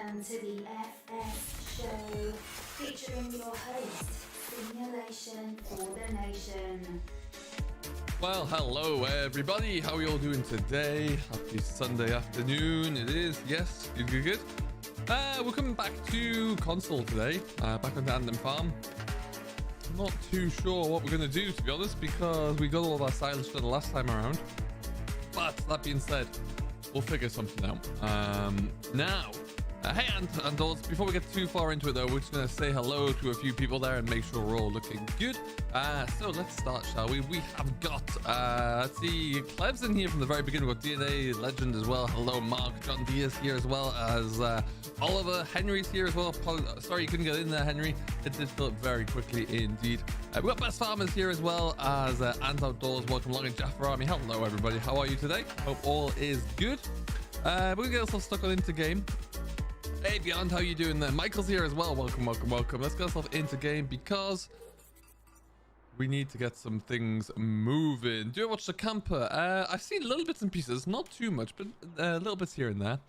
Welcome to the FS Show, featuring your host, Simulation for the Nation. Well, hello everybody. How are you all doing today? Happy Sunday afternoon. It is, yes, good. We're coming back to console today, back on the Attingham Farm. Not too sure what we're going to do, to be honest, because we got all of our silence done last time around. But that being said, we'll figure something out. Hey, and also, before we get too far into it though, we're just going to say hello to a few people there and make sure we're all looking good. So let's start, shall we? We have got, let's see, Clev's in here from the very beginning. We've got DNA Legend as well. Hello, Mark. John Diaz here as well as Oliver. Henry's here as well. Sorry you couldn't get in there, Henry. It did fill up very quickly indeed. We've got Best Farmers here as well as Ant Outdoors. Welcome along, and Jaffer Army. Hello, everybody. How are you today? Hope all is good. We're going to get ourselves stuck on into game. Hey, Beyond, how you doing there? Michael's here as well. Welcome. Let's get ourselves into game because we need to get some things moving. Do you watch The Camper? I've seen little bits and pieces, not too much, but little bits here and there.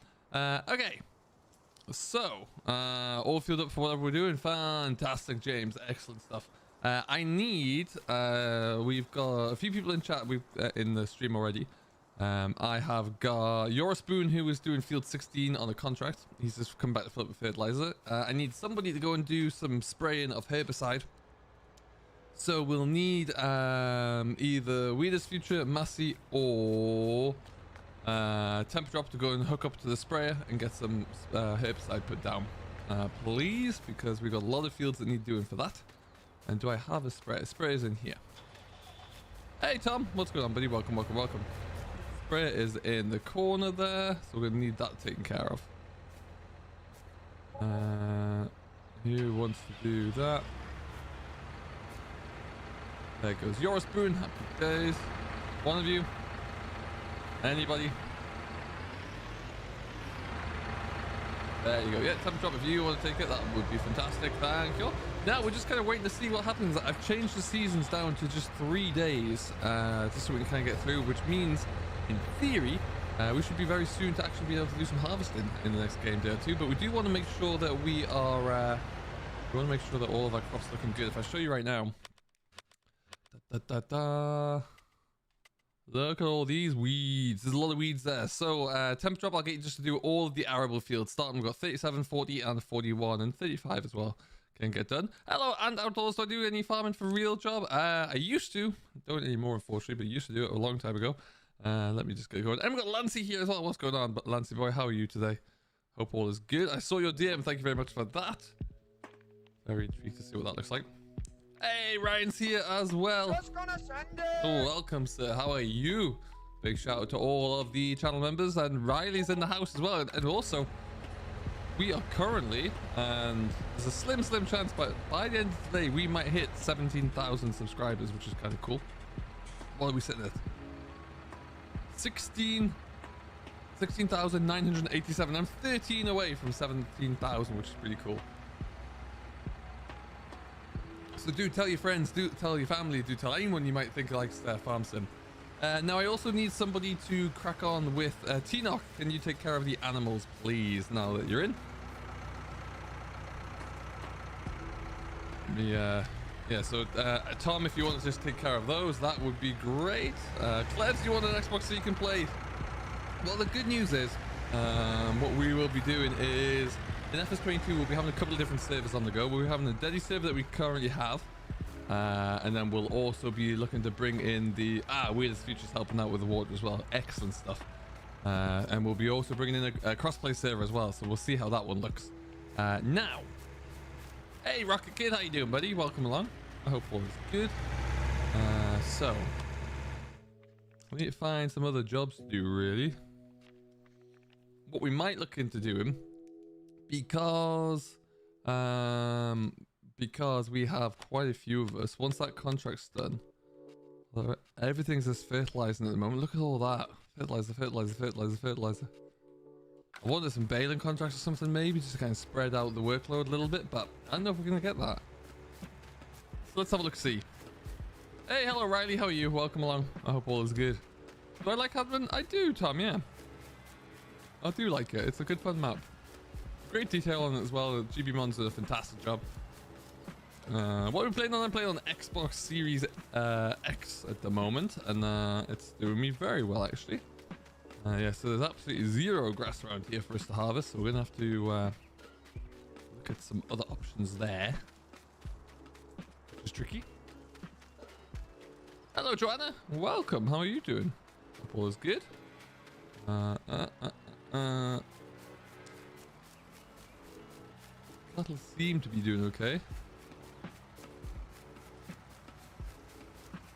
Okay. So, all filled up for whatever we're doing. Fantastic, James. Excellent stuff. I need, we've got a few people in chat in the stream already. I have got Your Spoon, who is doing field 16 on a contract. He's just come back to fill up with fertilizer. I need somebody to go and do some spraying of herbicide. So we'll need either Weeders Future, Massey, or Temper Drop to go and hook up to the sprayer and get some herbicide put down. Please, because we've got a lot of fields that need doing for that. And do I have a sprayer? Sprayer's in here. Hey Tom, what's going on, buddy? Welcome. Sprayer is in the corner there, so we're gonna need that taken care of. Who wants to do that? There goes Your Spoon. Happy days. One of you. Anybody? There you go. Yeah, Temper Drop, if you want to take it, that would be fantastic. Thank you. Now we're just kind of waiting to see what happens. I've changed the seasons down to just 3 days, just so we can kind of get through, which means, in theory, we should be very soon to actually be able to do some harvesting in the next game day or two. But we do want to make sure that we are, we want to make sure that all of our crops are looking good. If I show you right now, look at all these weeds. There's a lot of weeds there. So, Temper Drop, I'll get you just to do all of the arable fields. Starting, we've got 37, 40, and 41, and 35 as well. Can get done. Hello, and Outdoors. Do I do any farming for real job? I used to. Don't anymore, unfortunately, but I used to do it a long time ago. Let me just get going. And we've got Lancey here as well. What's going on? But Lancey boy, how are you today? Hope all is good. I saw your DM. Thank you very much for that. Very intrigued to see what that looks like. Hey, Ryan's here as well. Oh, welcome, sir. How are you? Big shout out to all of the channel members, and Riley's in the house as well. And also, we are currently, and there's a slim chance, but by the end of the day, we might hit 17,000 subscribers, which is kind of cool. What are we sitting at? 16,987. I'm 13 away from 17,000, which is pretty cool. So do tell your friends, do tell your family, do tell anyone you might think likes Farm Sim. Now I also need somebody to crack on with Tinoch. Can you take care of the animals, please, now that you're in? Yeah, so Tom, if you want to just take care of those, that would be great. Clevs, you want an Xbox so you can play? Well, the good news is, what we will be doing is, in FS22, we'll be having a couple of different servers on the go. We'll be having the Deddy server that we currently have. And then we'll also be looking to bring in the... Weirdest Futures helping out with the water as well. Excellent stuff. And we'll be also bringing in a crossplay server as well. So we'll see how that one looks. Now... Hey, Rocket Kid, how you doing, buddy? Welcome along. I hope all is good. So... we need to find some other jobs to do, really. What we might look into doing... Because we have quite a few of us. Once that contract's done, everything's just fertilizing at the moment. Look at all that. Fertilizer. I wanted some baling contracts or something, maybe, just to kind of spread out the workload a little bit, but I don't know if we're going to get that. So let's have a look-see. Hey, hello, Riley. How are you? Welcome along. I hope all is good. Do I like Addon? I do, Tom, yeah. I do like it. It's a good fun map. Great detail on it as well. GB Mons did a fantastic job. What are we playing on? I'm playing on Xbox Series X at the moment, and it's doing me very well actually. Yeah, so there's absolutely zero grass around here for us to harvest, so we're gonna have to look at some other options there. Which is tricky. Hello, Joanna. Welcome. How are you doing? Hope all is good. Cattle seem to be doing okay.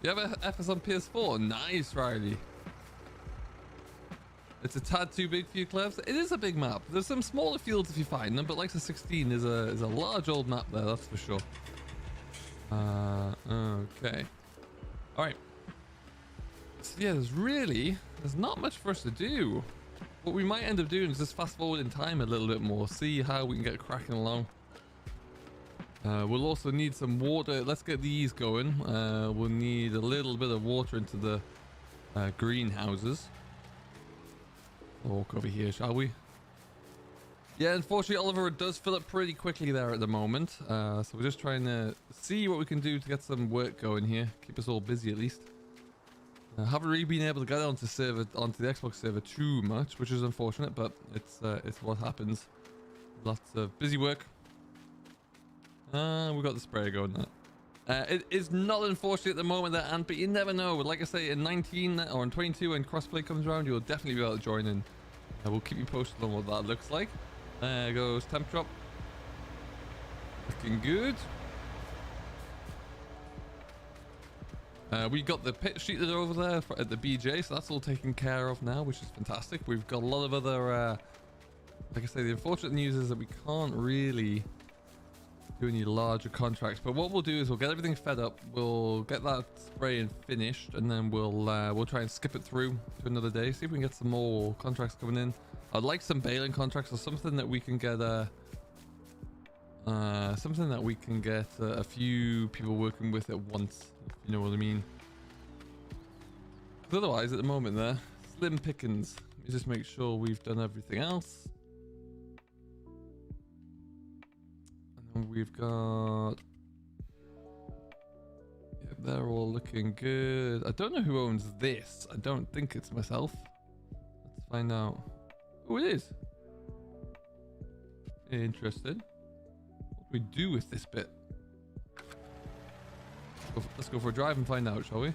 You have a FS on PS4? Nice, Riley. It's a tad too big for you, Clevs. It is a big map. There's some smaller fields if you find them, but like the 16 is a large old map there, that's for sure. Okay. All right. So yeah, there's not much for us to do. What we might end up doing is just fast forward in time a little bit more, see how we can get cracking along. We'll also need some water. Let's get these going. We'll need a little bit of water into the greenhouses. We'll walk over here, shall we? Yeah, unfortunately, Oliver does fill up pretty quickly there at the moment. So we're just trying to see what we can do to get some work going here. Keep us all busy at least. Haven't really been able to get onto the Xbox server too much, which is unfortunate, but it's what happens. Lots of busy work. We've got the sprayer going now. It is not unfortunate at the moment that Ant, but you never know. Like I say, in 19 or in 22 when crossplay comes around, you'll definitely be able to join in. We'll keep you posted on what that looks like. There goes temp drop. Looking good. We got the pit sheet that are over there at the BJ, so that's all taken care of now, which is fantastic. We've got a lot of other, like I say, the unfortunate news is that we can't really do any larger contracts, but what we'll do is we'll get everything fed up, we'll get that spraying finished, and then we'll try and skip it through to another day, see if we can get some more contracts coming in. I'd like some baling contracts or something that we can get a few people working with at once, if you know what I mean. But otherwise, at the moment there, slim pickings. Let me just make sure we've done everything else. And then we've got... yeah, they're all looking good. I don't know who owns this. I don't think it's myself. Let's find out. Oh, it is. Interested. What do we do with this bit? Let's go for a drive and find out, shall we?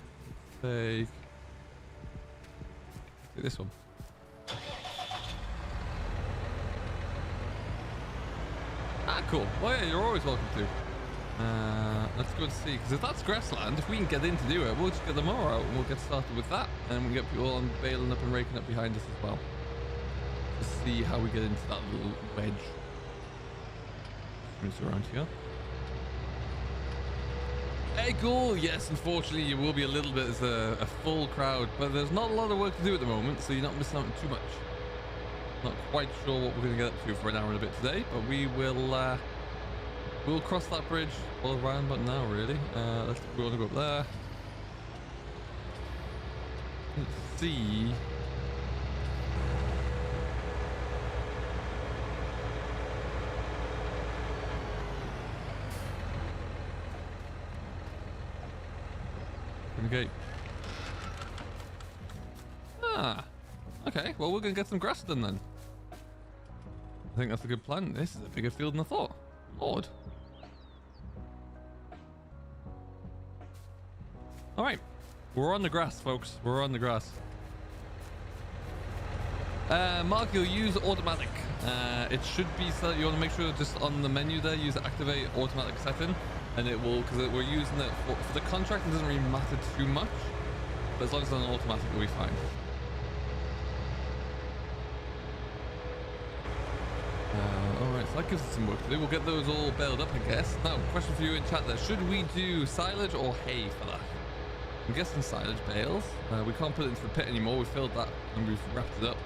Take this one. Ah, cool. Well, yeah, you're always welcome to. Let's go and see, because if that's grassland, if we can get in to do it, we'll just get the mower out and we'll get started with that, and we'll get people on baling up and raking up behind us as well. Just see how we get into that little wedge. Just around here. Hey, cool. Yes, unfortunately, you will be a little bit as a full crowd, but there's not a lot of work to do at the moment, so you're not missing out on too much. Not quite sure what we're going to get up to for an hour and a bit today, but we will we'll cross that bridge all around about now, really. We want to go up there. Let's see. Okay. Ah, okay. Well, we're gonna get some grass done then. I think that's a good plan. This is a bigger field than I thought. Lord. All right, we're on the grass, folks. We're on the grass. Mark, you'll use automatic. It should be so you want to make sure just on the menu there, use activate automatic setting. And it will, because we're using it for the contract, it doesn't really matter too much, but as long as it's on automatic, it'll be fine. Alright, so that gives us some work to do. We'll get those all baled up, I guess. Now, question for you in chat there. Should we do silage or hay for that? I'm guessing silage bales. We can't put it into the pit anymore. We filled that and we've wrapped it up.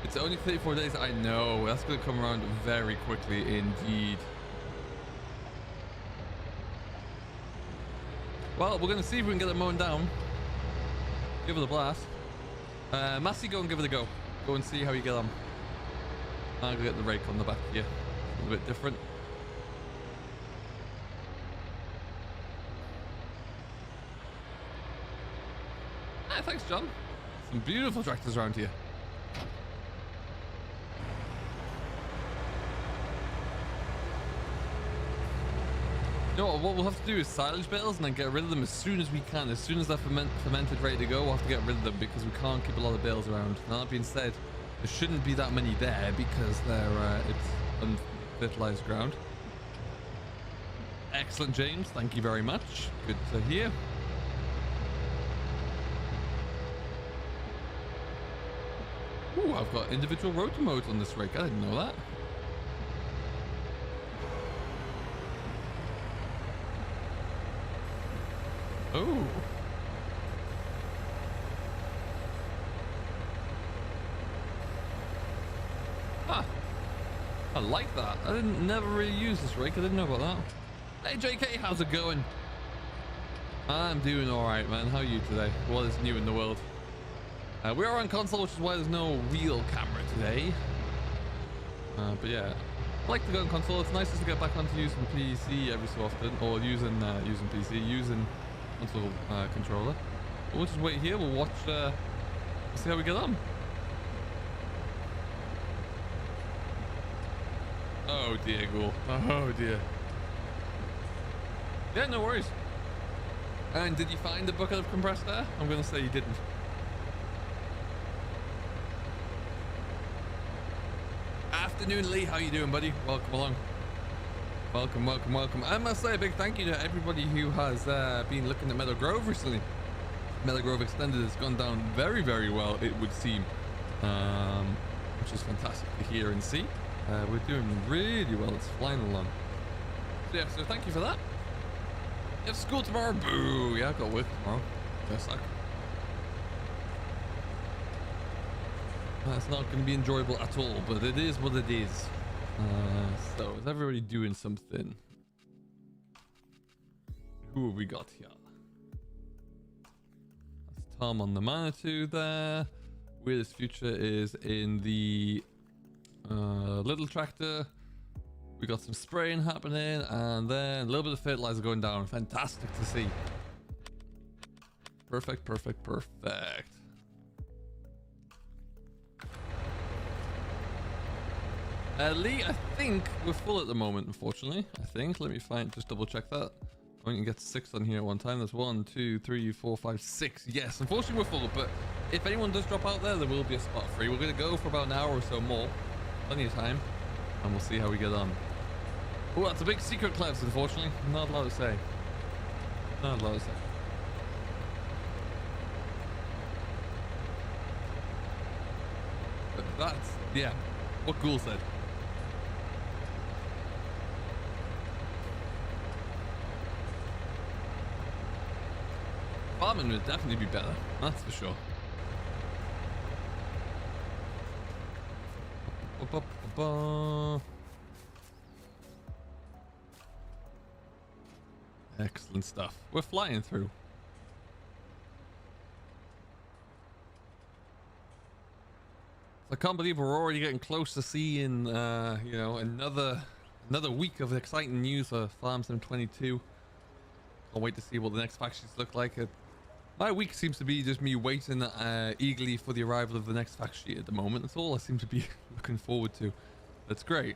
It's only 34 days. I know. That's going to come around very quickly indeed. Well, we're going to see if we can get it mown down. Give it a blast. Massey, go and give it a go. Go and see how you get on. I'm gonna get the rake on the back here. A little bit different. Ah, thanks, John. Some beautiful tractors around here. You know what we'll have to do is silage bales and then get rid of them as soon as we can. As soon as they're fermented, ready to go, we'll have to get rid of them because we can't keep a lot of bales around. Now, that being said, there shouldn't be that many there because they're it's unfertilized ground. Excellent, James. Thank you very much. Good to hear. Ooh, I've got individual rotor modes on this rake. I didn't know that. Oh. Ah. I like that. I never really use this rake. I didn't know about that. Hey JK, how's it going? I'm doing alright, man. How are you today? What is new in the world? We are on console, which is why there's no real camera today. But yeah, I like to go on console. It's nice just to get back onto using PC every so often, or using PC, using console controller. We'll just wait here. We'll watch. We'll see how we get on. Oh dear, Ghoul. Oh dear. Yeah, no worries. And did you find the bucket of compressed air? I'm gonna say you didn't. Afternoon, Lee. How you doing, buddy? Welcome along. Welcome, welcome, welcome. I must say a big thank you to everybody who has been looking at Meadow Grove recently. Meadow Grove Extended has gone down very, very well, it would seem, which is fantastic to hear and see. We're doing really well. It's flying along. So yeah, so thank you for that. You have school tomorrow? Boo! Yeah, I've got work tomorrow. Yes, it's not going to be enjoyable at all, but it is what it is. So is everybody doing something? Who have we got here? That's Tom on the Manitou there. Weirdest Future is in the little tractor. We got some spraying happening, and then a little bit of fertilizer going down. Fantastic to see. Perfect, perfect, perfect. Lee, I think we're full at the moment, unfortunately. I think. Let me just double check that. I can get 6 on here at one time. There's 1, 2, 3, 4, 5, 6. Yes, unfortunately we're full, but if anyone does drop out there will be a spot free. We're going to go for about an hour or so more. Plenty of time. And we'll see how we get on. Oh, that's a big secret, Clevs, unfortunately. Not allowed to say. Not allowed to say. But that's, yeah, what Ghoul said. Farming would definitely be better, that's for sure. Excellent stuff. We're flying through. I can't believe we're already getting close to seeing, you know, another week of exciting news for Farm Sim 22. Can't wait to see what the next factions look like. My week seems to be just me waiting eagerly for the arrival of the next fact sheet at the moment. That's all I seem to be looking forward to. That's great.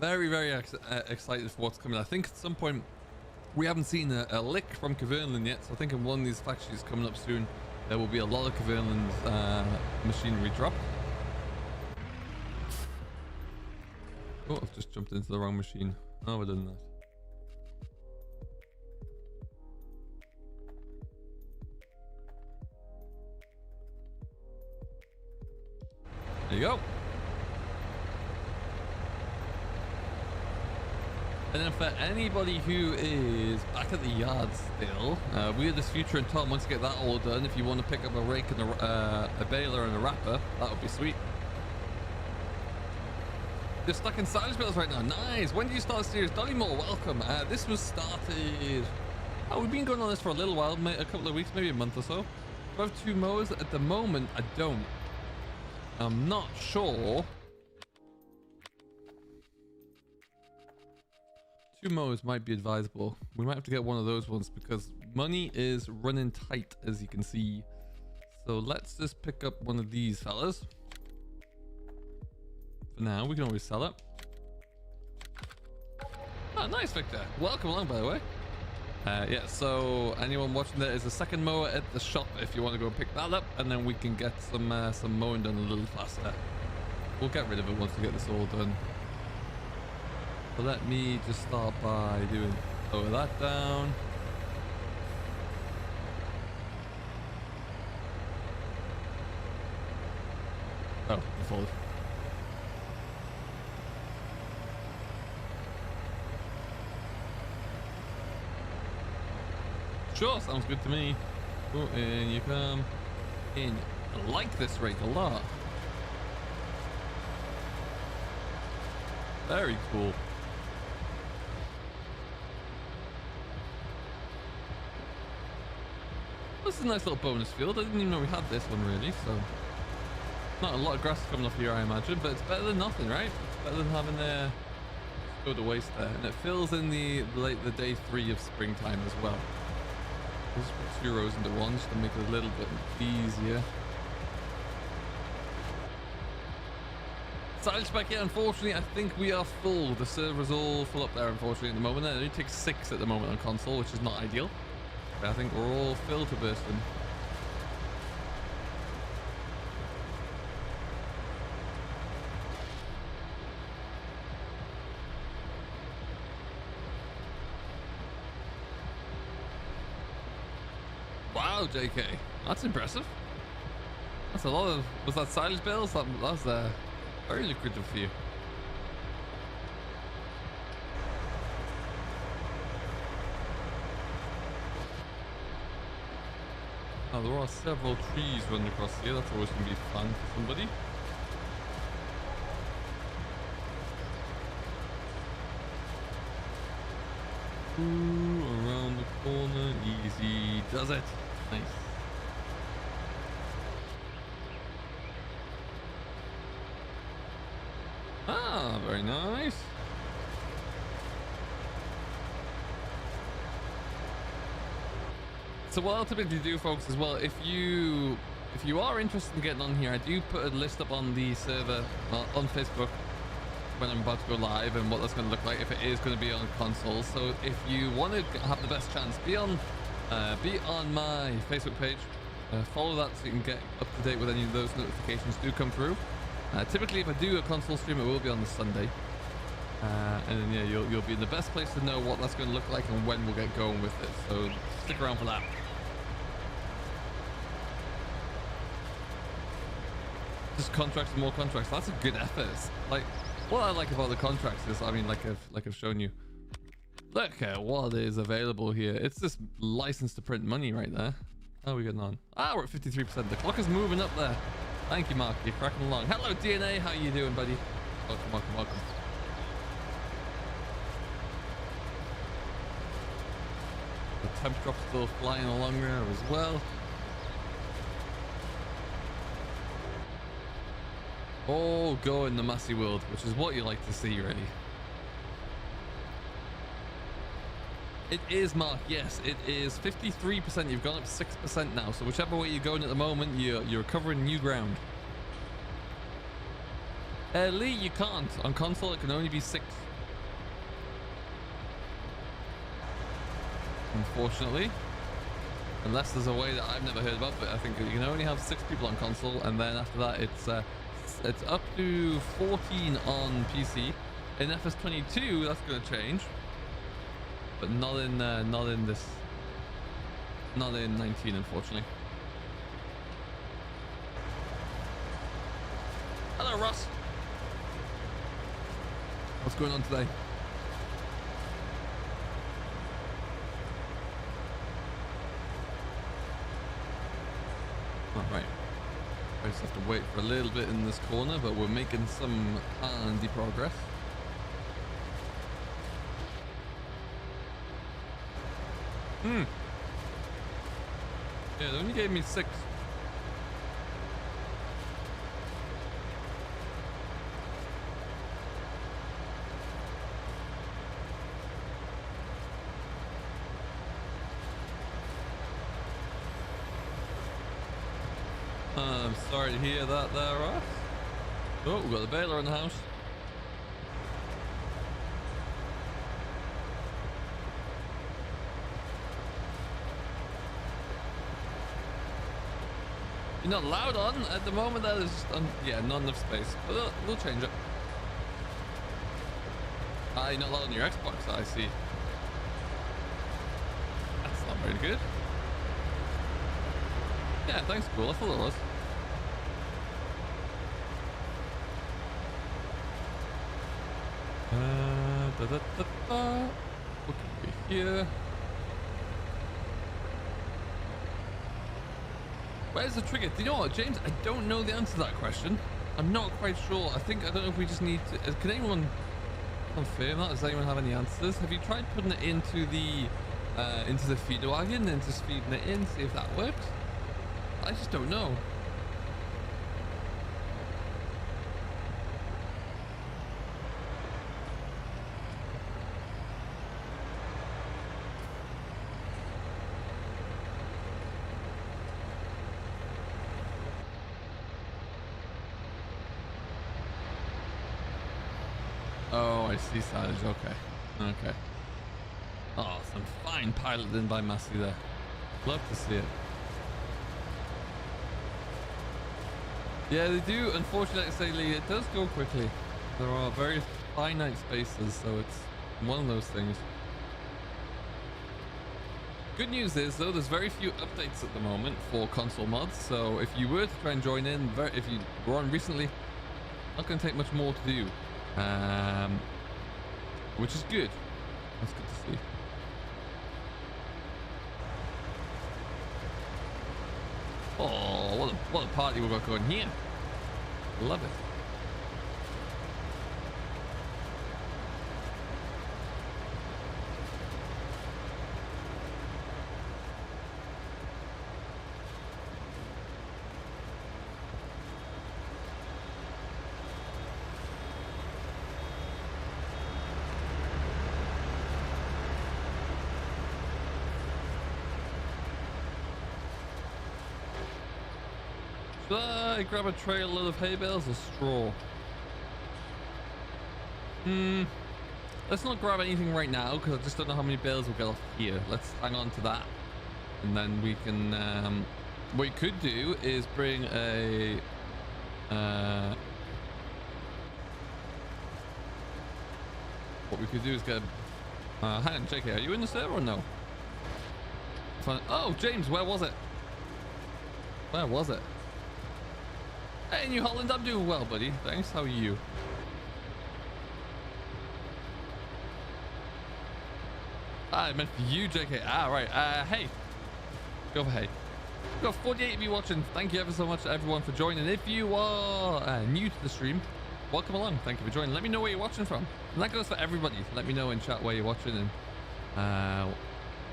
Very, very excited for what's coming. I think at some point we haven't seen a lick from Kverneland yet, so I think in one of these fact sheets coming up soon, there will be a lot of Kverneland's machinery dropped. Oh, I've just jumped into the wrong machine. Oh, we're doing that. There you go. And then for anybody who is back at the yard still, Weirdest Future and Tom, once you get that all done, if you want to pick up a rake and a baler and a wrapper, that would be sweet. You're stuck in silage bales right now. Nice. When did you start series? Dollymore, welcome. This was started... Oh, we've been going on this for a little while, a couple of weeks, maybe a month or so. Do I have 2 mowers? At the moment, I don't. I'm not sure 2 mowers might be advisable. We might have to get one of those ones because money is running tight, as you can see. So let's just pick up one of these fellas. For now, we can always sell it. Oh, nice, Victor. Welcome along, by the way. Yeah, so anyone watching, there is a second mower at the shop if you want to go pick that up, and then we can get some mowing done a little faster. We'll get rid of it once we get this all done. So let me just start by doing lower that down. Oh, it folded. Sure, sounds good to me. Oh, in you come. In. I like this rake a lot. Very cool. This is a nice little bonus field. I didn't even know we had this one really, so not a lot of grass coming off here, I imagine, but it's better than nothing, right? It's better than having go to waste there, and it fills in the day 3 of springtime as well. We'll just put 2 rows into one just to make it a little bit easier. Silage back here, unfortunately, I think we are full. The server's all full up there, unfortunately, at the moment. It only takes 6 at the moment on console, which is not ideal. But I think we're all filled to bursting. Wow, JK, that's impressive. That's a lot of. Was that silage bales? That's very lucrative for you. Now there are several trees running across here. That's always going to be fun for somebody. Ooh, around the corner, easy does it. Nice. Ah, very nice. So what I'll typically do, folks, as well, if you are interested in getting on here, I do put a list up on the server on Facebook when I'm about to go live and what that's going to look like if it is going to be on console. So if you want to have the best chance, be on my Facebook page, follow that so you can get up to date with any of those notifications do come through. Typically, if I do a console stream, it will be on the Sunday, and then yeah, you'll be in the best place to know what that's going to look like and when we'll get going with it. So stick around for that. Just contracts and more contracts. That's a good effort. Like, what I like about the contracts is, I mean, like I've shown you, look at what is available here. It's just license to print money right there. How are we getting on? Ah, we're at 53%. The clock is moving up there. Thank you, Mark. You're cracking along. Hello, DNA. How you doing, buddy? Welcome, welcome, welcome. The temp drop's still flying along there as well. Oh, go in the messy world, which is what you like to see, really. It is, Mark. Yes, it is 53%. You've gone up 6% now. So whichever way you're going at the moment, you're covering new ground. Lee, you can't. On console, it can only be 6. Unfortunately. Unless there's a way that I've never heard about, but I think you can only have 6 people on console, and then after that, it's up to 14 on PC. In FS22, that's going to change. But not in 19, unfortunately. Hello, Ross. What's going on today? All right. I just have to wait for a little bit in this corner, but we're making some handy progress. Yeah, they only gave me 6. I'm sorry to hear that there, Ross. Oh, we've got the baler in the house. You're not allowed on at the moment. That is, yeah, not enough space. But we'll change it. You're not allowed on your Xbox. I see. That's not very good. Yeah, thanks, cool. I thought it was. What can we here? Where's the trigger? Do you know what, James? I don't know the answer to that question. I'm not quite sure. I don't know if we just need to... Can anyone confirm that? Does anyone have any answers? Have you tried putting it into the feeder wagon and just feeding it in, see if that works? I just don't know. Oh, I see silage. Okay. Okay. Oh, some fine piloting by Massey there. Love to see it. Yeah, they do. Unfortunately, it does go quickly. There are very finite spaces, so it's one of those things. Good news is, though, there's very few updates at the moment for console mods, so if you were to try and join in, if you were on recently, not going to take much more to do. Which is good. That's good to see. Oh, what a party we've got going here. Love it. Should I grab a trail load of hay bales or straw? Let's not grab anything right now because I just don't know how many bales we'll get off here. Let's hang on to that, and then we can what we could do is bring a what we could do is get hang on, JK, are you in the server or no? Oh, James, where was it? Where was it? Hey, New Holland, I'm doing well, buddy. Thanks. How are you? I meant for you, JK. Right. Hey. Go for hey. We've got 48 of you watching. Thank you ever so much, everyone, for joining. If you are new to the stream, welcome along. Thank you for joining. Let me know where you're watching from. And that goes for everybody. Let me know in chat where you're watching. And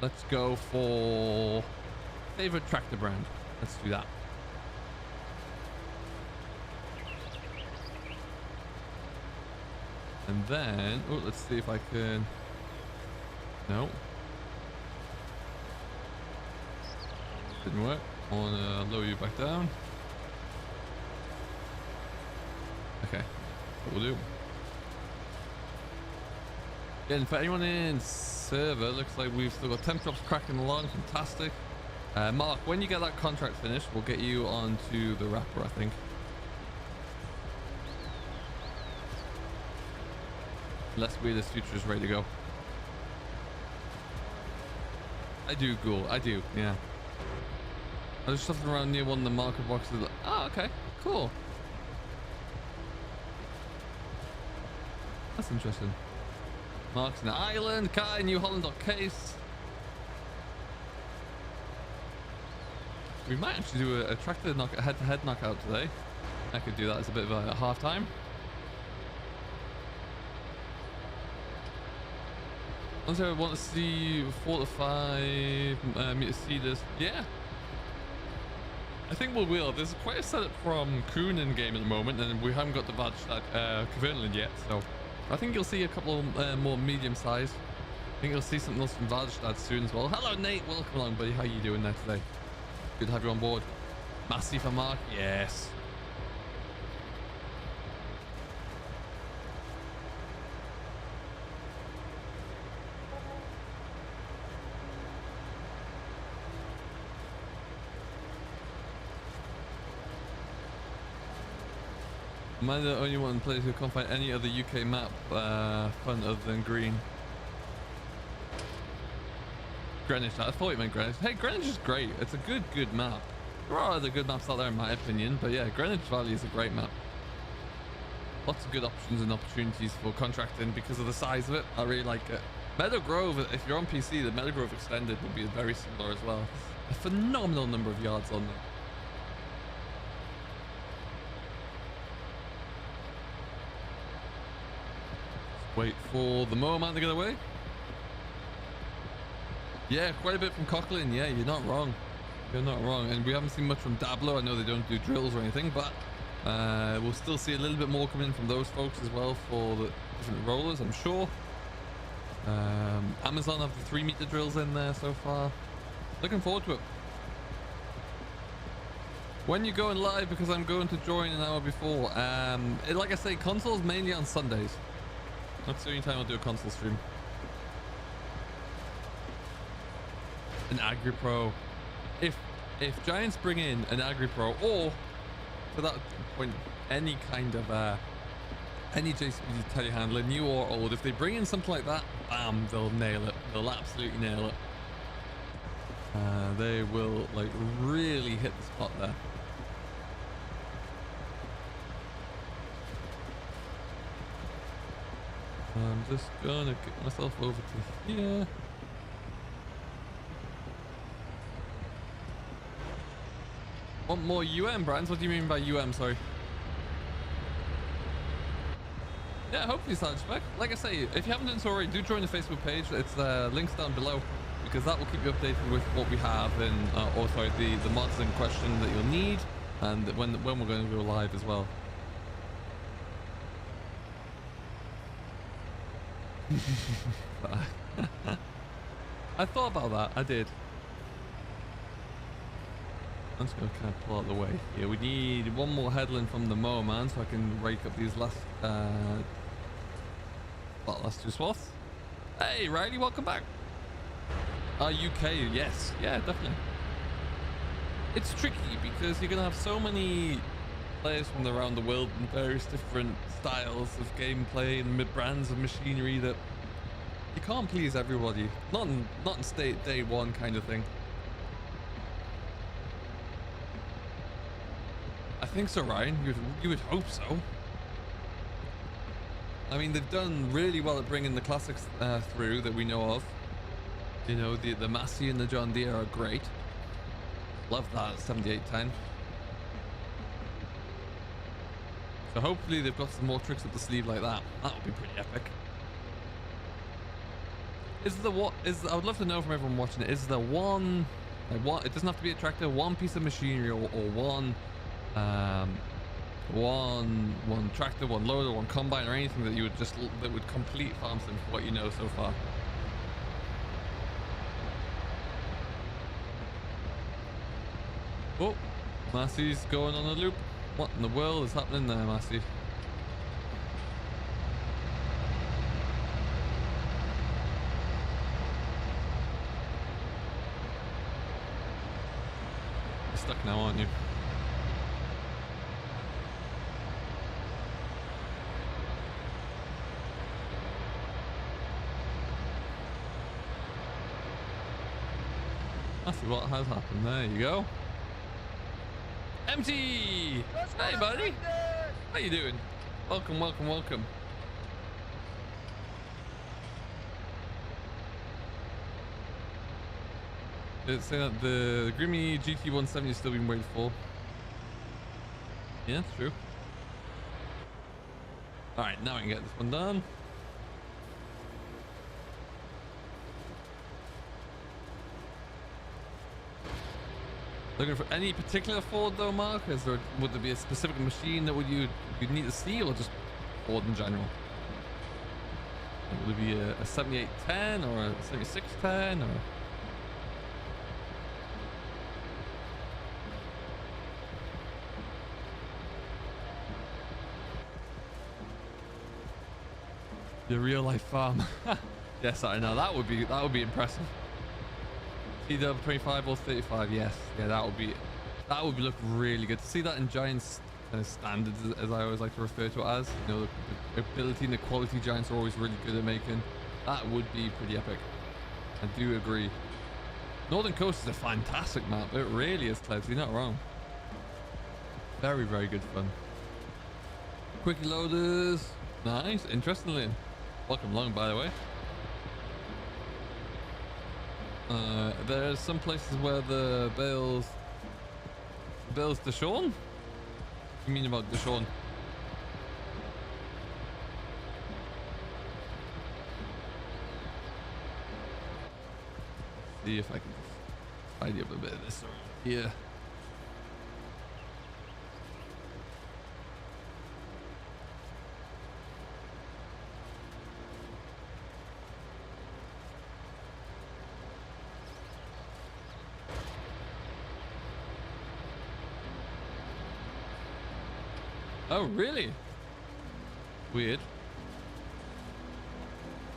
let's go for favorite tractor brand. Let's do that. And then, oh, let's see if I can. No. Didn't work. I want to lower you back down. Okay. That will do. Again, for anyone in server, looks like we've still got temp drops cracking along. Fantastic. Mark, when you get that contract finished, we'll get you onto the wrapper, I think. Unless Weirdest Future is ready to go. I do, Ghoul. I do, yeah. I was just around near one of the market boxes. Oh, okay. Cool. That's interesting. Mark's in Ireland. Kai, New Holland. Case. We might actually do a tractor head-to-head knockout today. I could do that as a bit of a half-time. Also, I want to see 4 to 5 meter seeders. Yeah. I think we will. There's quite a setup from Kuhn in game at the moment, and we haven't got the Varifeed Kverneland yet, so I think you'll see a couple more medium sized. I think you'll see something else from Varifeed soon as well. Hello, Nate. Welcome along, buddy. How you doing there today? Good to have you on board. Massey for Mark, yes. Am I the only one place who can't find any other UK map fun other than green? Greenwich, I thought you meant Greenwich. Hey, Greenwich is great. It's a good map. There are other good maps out there in my opinion, but yeah, Greenwich Valley is a great map. Lots of good options and opportunities for contracting because of the size of it. I really like it. Meadow Grove, if you're on PC, the Meadow Grove Extended will be very similar as well. A phenomenal number of yards on there. Wait for the mower man to get away. Yeah, quite a bit from Coughlin. Yeah, you're not wrong. You're not wrong. And we haven't seen much from Dablo. I know they don't do drills or anything, but we'll still see a little bit more coming from those folks as well for the different rollers, I'm sure. Amazon have the 3-meter drills in there so far. Looking forward to it. When you going live, because I'm going to join an hour before. Like I say, consoles mainly on Sundays. That's the only time I'll do a console stream. An Agri Pro. If Giants bring in an Agri Pro, or to that point, any kind of any JCB telehandler, new or old, if they bring in something like that, bam, they'll nail it. They'll absolutely nail it. They will like really hit the spot there. I'm just gonna get myself over to here. Want more brands? What do you mean by sorry? Yeah, hopefully it's not spec. Like I say, if you haven't done so already, do join the Facebook page. It's links down below, because that will keep you updated with what we have and the mods in question that you'll need, and when we're going to go live as well. I thought about that. I did. I'm just going to kind of pull out the way here. We need one more headland from the mower man so I can rake up these last two swaths. Hey Riley, welcome back. UK, yes, yeah, definitely. It's tricky because you're going to have so many players from around the world and various different styles of gameplay and brands of machinery that you can't please everybody. Not in day one kind of thing. I think so, Ryan. You would hope so. I mean, they've done really well at bringing the classics through that we know of. You know, the Massey and the John Deere are great. Love that 7810. So hopefully they've got some more tricks up the sleeve like that. That would be pretty epic. I would love to know from everyone watching it. Is there one, like what? It doesn't have to be a tractor. One piece of machinery or one tractor, one loader, one combine, or anything that you would that would complete farm sim for what you know so far. Oh, Massey's going on a loop. What in the world is happening there, Massey? You're stuck now, aren't you? Massey, what has happened? There you go. Empty! Hey buddy! How you doing? Welcome, welcome, welcome. It's saying that the Grimmy GT170 is still being waited for. Yeah, it's true. Alright, now I can get this one done. Looking for any particular Ford though, Mark? Would there be a specific machine that you'd need to see, or just Ford in general? Would it be a 7810 or a 7610 or? The real life farm. Yes, I know. That would be impressive. TW25 or 35, yes. Yeah, that would look really good. To see that in Giants kind of standards, as I always like to refer to it as. You know, the ability and the quality Giants are always really good at making. That would be pretty epic. I do agree. Northern Coast is a fantastic map. It really is, Clebs. You're not wrong. Very, very good fun. Quickie loaders. Nice. Interestingly. Welcome along, by the way. There's some places where the Bale's Deshawn? What do you mean about Deshawn? See if I can tidy up a bit of this here. Oh, really? Weird.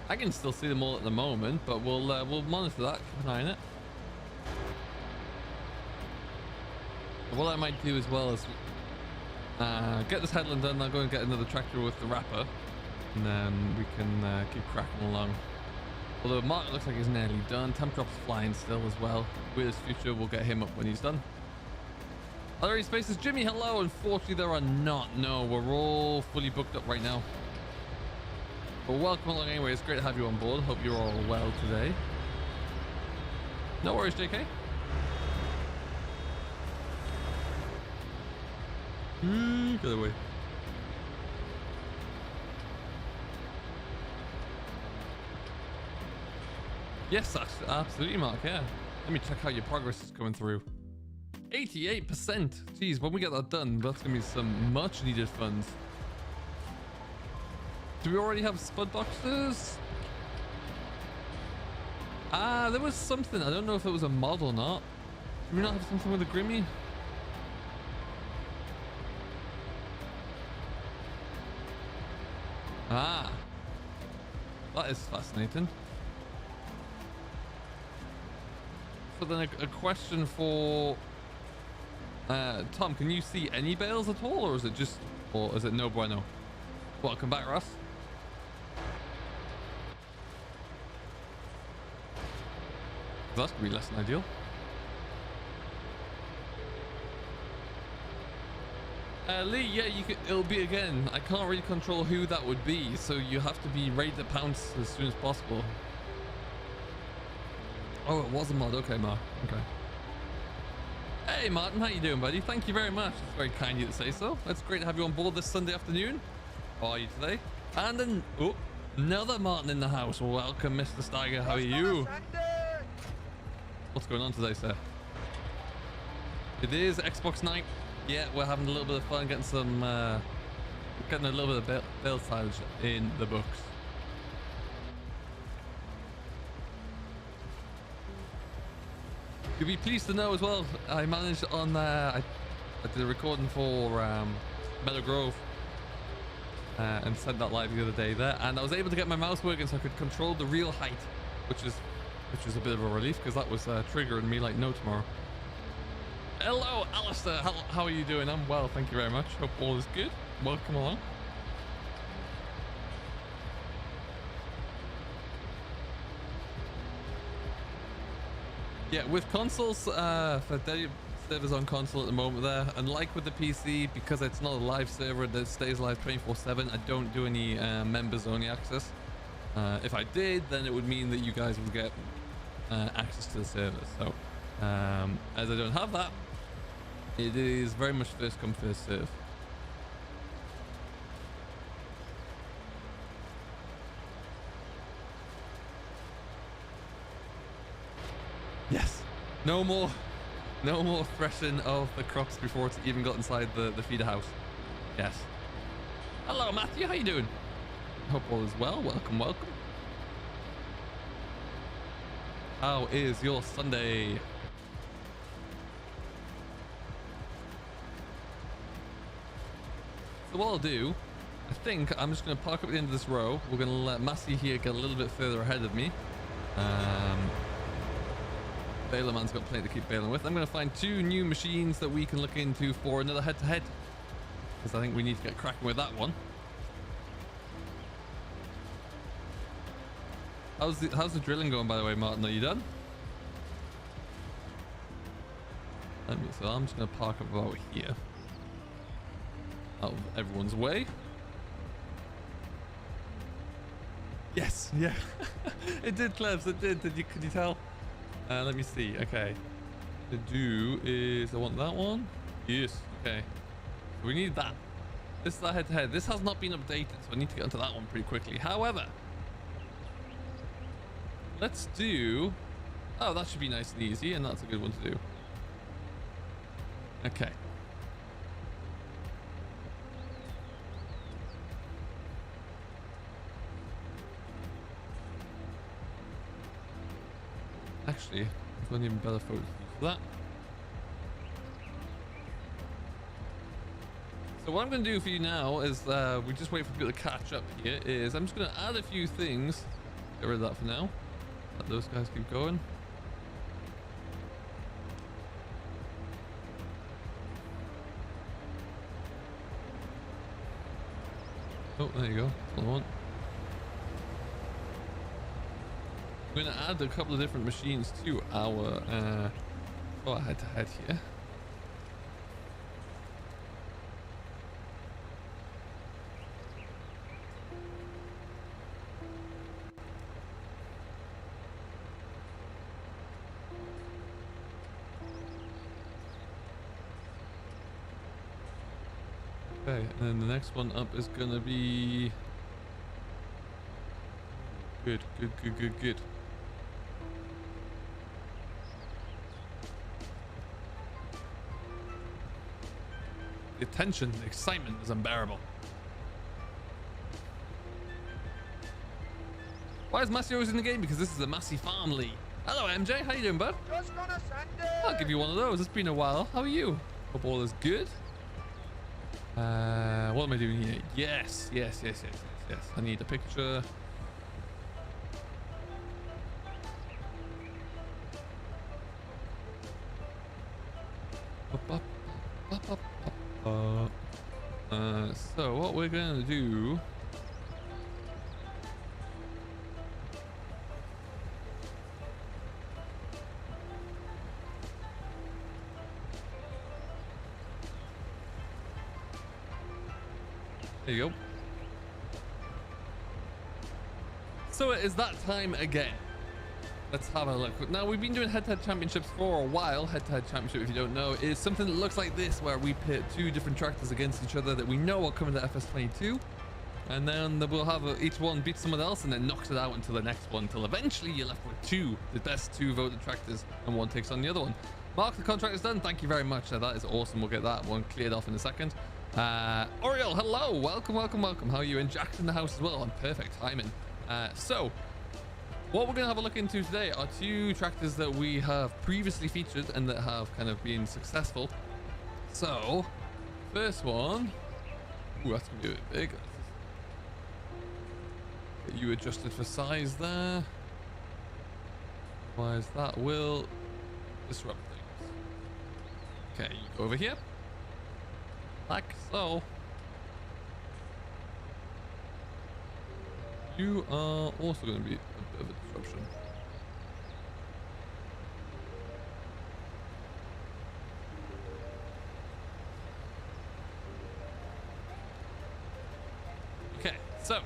I can still see them all at the moment, but we'll monitor that. Keep an eye on it. What I might do as well is get this headland done. I'll go and get another tractor with the wrapper, and then we can keep cracking along. Although Mark looks like he's nearly done. Temcrop's flying still as well. Weirdest Future, we'll get him up when he's done. Are there any spaces? Jimmy, hello. Unfortunately, there are not. No, we're all fully booked up right now. But welcome along anyway. It's great to have you on board. Hope you're all well today. No worries, JK. Get away. Yes, absolutely, Mark. Yeah. Let me check how your progress is coming through. 88%. Jeez, when we get that done, that's gonna be some much needed funds. Do we already have spud boxes? There was something. I don't know if it was a mod or not. Do we not have something with a Grimmy? That is fascinating. So then a question for Tom, can you see any bales at all, or is it no bueno? Welcome back, Russ. That's gonna be less than ideal. Lee, yeah, it'll be again. I can't really control who that would be, so you have to be ready to pounce as soon as possible. Oh, it was a mod. Okay, Mark. Okay. Hey, Martin, how you doing, buddy? Thank you very much. It's very kind of you to say so. It's great to have you on board this Sunday afternoon. How are you today? And then, another Martin in the house. Welcome, Mr. Steiger. How are you? What's going on today, sir? It is Xbox night. Yeah, we're having a little bit of fun, getting a little bit of Bale silage in the books. You'll be pleased to know as well, I managed on, I did a recording for Meadow Grove and sent that live the other day there, and I was able to get my mouse working so I could control the real height, which was a bit of a relief because that was triggering me like no tomorrow. Hello, Alistair. How are you doing? I'm well, thank you very much. Hope all is good. Welcome along. Yeah, with consoles, for servers on console at the moment there, and like with the PC, because it's not a live server that stays live 24/7, I don't do any members only access. If I did, then it would mean that you guys would get access to the server. So as I don't have that, it is very much first come first serve. Yes, no more threshing of the crops before it's even got inside the feeder house. Yes. Hello, Matthew. How you doing? Hope all is well. Welcome. How is your Sunday? So what I'll do, I think I'm just going to park up at the end of this row. We're going to let Massey here get a little bit further ahead of me. Baler man's got plenty to keep bailing with. I'm going to find 2 new machines that we can look into for another head-to-head, because I think we need to get cracking with that one. How's the drilling going, by the way, Martin? Are you done? So I'm just going to park up about here, out of everyone's way. Yes, yeah. It did, Clebs, it did. Could you tell? Let me see. Okay. To do is, I want that one. Yes. Okay. So we need that. This is that head-to-head. This has not been updated, so I need to get onto that one pretty quickly. However, let's do... Oh, that should be nice and easy, and that's a good one to do. Okay. Actually, I've got an even better photo for that. So what I'm going to do for you now is we just wait for people to catch up here. Is I'm just going to add a few things. Get rid of that for now. Let those guys keep going. Oh, there you go. That's what I want. I'm going to add a couple of different machines to our head-to-head here. Okay, and then the next one up is going to be... Good. The tension, the excitement is unbearable. Why is Massey always in the game? Because this is the Massey Farm League. Hello MJ, how you doing, bud? Just gonna send it. I'll give you one of those. It's been a while. How are you? Hope all is good. What am I doing here? Yes. I need a picture. So what we're gonna do there you go. So it is that time again. Let's have a look. Now, we've been doing head-to-head championships for a while. Head-to-head championship, if you don't know, is something that looks like this, where we pit 2 different tractors against each other that we know are coming to FS22. And then we'll have each one beat someone else and then knocks it out until the next one, until eventually you're left with 2, the best 2 voted tractors, and one takes on the other one. Mark, the contract is done. Thank you very much. That is awesome. We'll get that one cleared off in a second. Oriel, hello. Welcome. How are you? And Jack's in the house as well on perfect timing. So what we're going to have a look into today are 2 tractors that we have previously featured and that have kind of been successful. So, first one, ooh, that's going to be a bit big. Get you adjusted for size there. Otherwise, that will disrupt things. Okay, you go over here. Like so. You are also going to be a bit of a disruption. Okay, so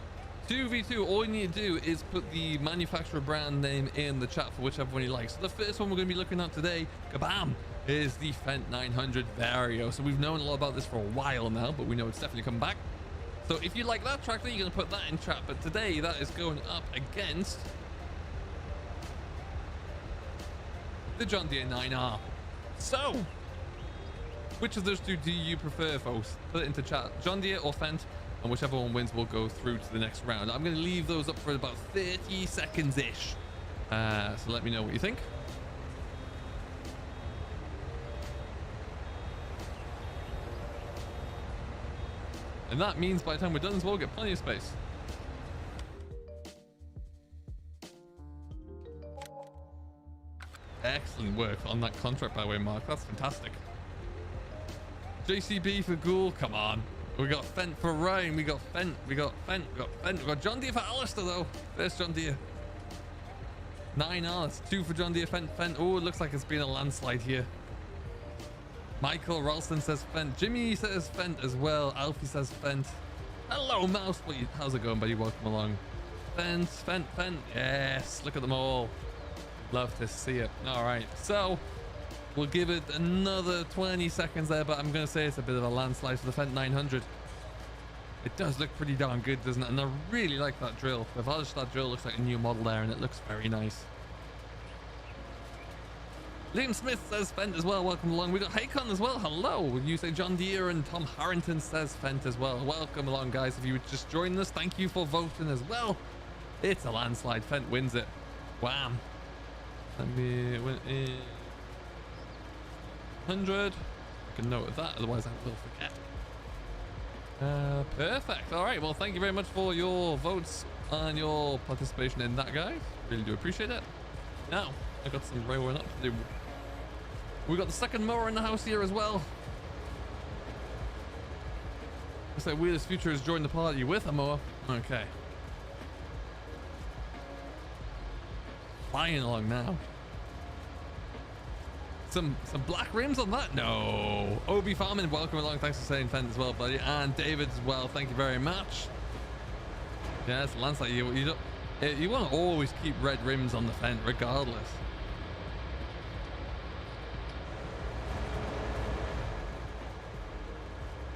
2v2, all you need to do is put the manufacturer brand name in the chat for whichever one you like. So the first one we're going to be looking at today, kabam, is the Fendt 900 Vario. So we've known a lot about this for a while now, but we know it's definitely come back. So if you like that tractor, you're going to put that in chat. But today, that is going up against the John Deere 9R. So, which of those 2 do you prefer, folks? Put it into chat. John Deere or Fendt, and whichever one wins will go through to the next round. I'm going to leave those up for about 30 seconds-ish. So let me know what you think. And that means by the time we're done as well, we'll get plenty of space. Excellent work on that contract, by the way, Mark. That's fantastic. JCB for Ghoul. Come on. We got Fent for Ryan. We got Fent. We got Fent. We got Fent. We got John Deere for Alistair, though. There's John Deere. 9 Alice. 2 for John Deere. Fent. Fent. Oh, it looks like it's been a landslide here. Michael Ralston says Fent. Jimmy says Fent as well. Alfie says Fent. Hello, Mouse. How's it going, buddy? Welcome along. Fent. Fent. Fent. Yes. Look at them all. Love to see it. All right. So we'll give it another 20 seconds there, but I'm going to say it's a bit of a landslide for the Fent 900. It does look pretty darn good, doesn't it? And I really like that drill. The Valstad drill looks like a new model there, and it looks very nice. Liam Smith says Fent as well. Welcome along. We got Haycon as well. Hello. You say John Deere, and Tom Harrington says Fent as well. Welcome along, guys. If you would just join us, thank you for voting as well. It's a landslide. Fent wins it. Wham. Let me win in 100. I can note that, otherwise I will forget. Perfect. All right. Well, thank you very much for your votes and your participation in that, guys. Really do appreciate it. Now, I got some railroad up to do. We got the second mower in the house here as well. Looks like Wheeler's Future has joined the party with a mower. Okay. Flying along now. Some black rims on that? No. Obi Farman, welcome along. Thanks for saying Fent as well, buddy. And David as well. Thank you very much. Yeah, it's a landslide. You want to always keep red rims on the Fent, regardless.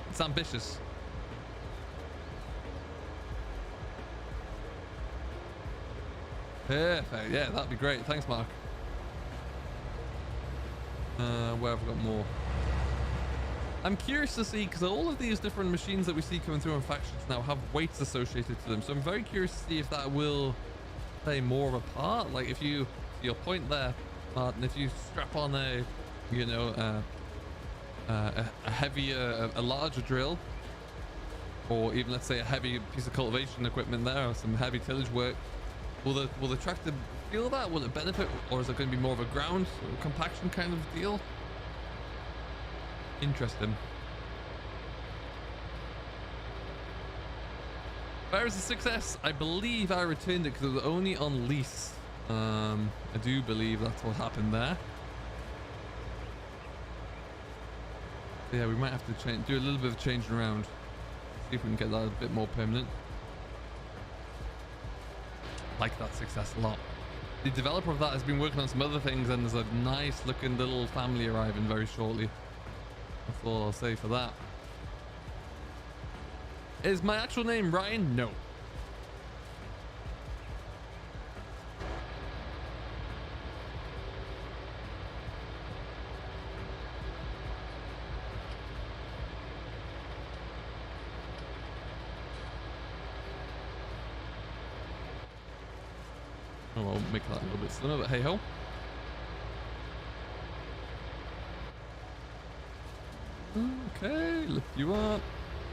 It's ambitious. Perfect. Yeah, that'd be great. Thanks, Mark. Where have we got more? I'm curious to see, because all of these different machines that we see coming through in factions now have weights associated to them. So I'm very curious to see if that will play more of a part. Like if you, your point there, Martin, if you strap on a, you know, a heavier, a larger drill, or even let's say a heavy piece of cultivation equipment there, or some heavy tillage work, will the tractor feel that? Will it benefit, or is it going to be more of a ground compaction kind of deal? Interesting. Where is the success? I believe I returned it because it was only on lease. I do believe that's what happened there. Yeah, we might have to change, do a little bit of changing around. See if we can get that a bit more permanent. Like that success a lot. The developer of that has been working on some other things, and there's a nice looking little family arriving very shortly. That's all I'll say for that. Is my actual name Ryan? No. Oh, I'll make that a little bit slimmer, but hey ho. Okay, lift you up.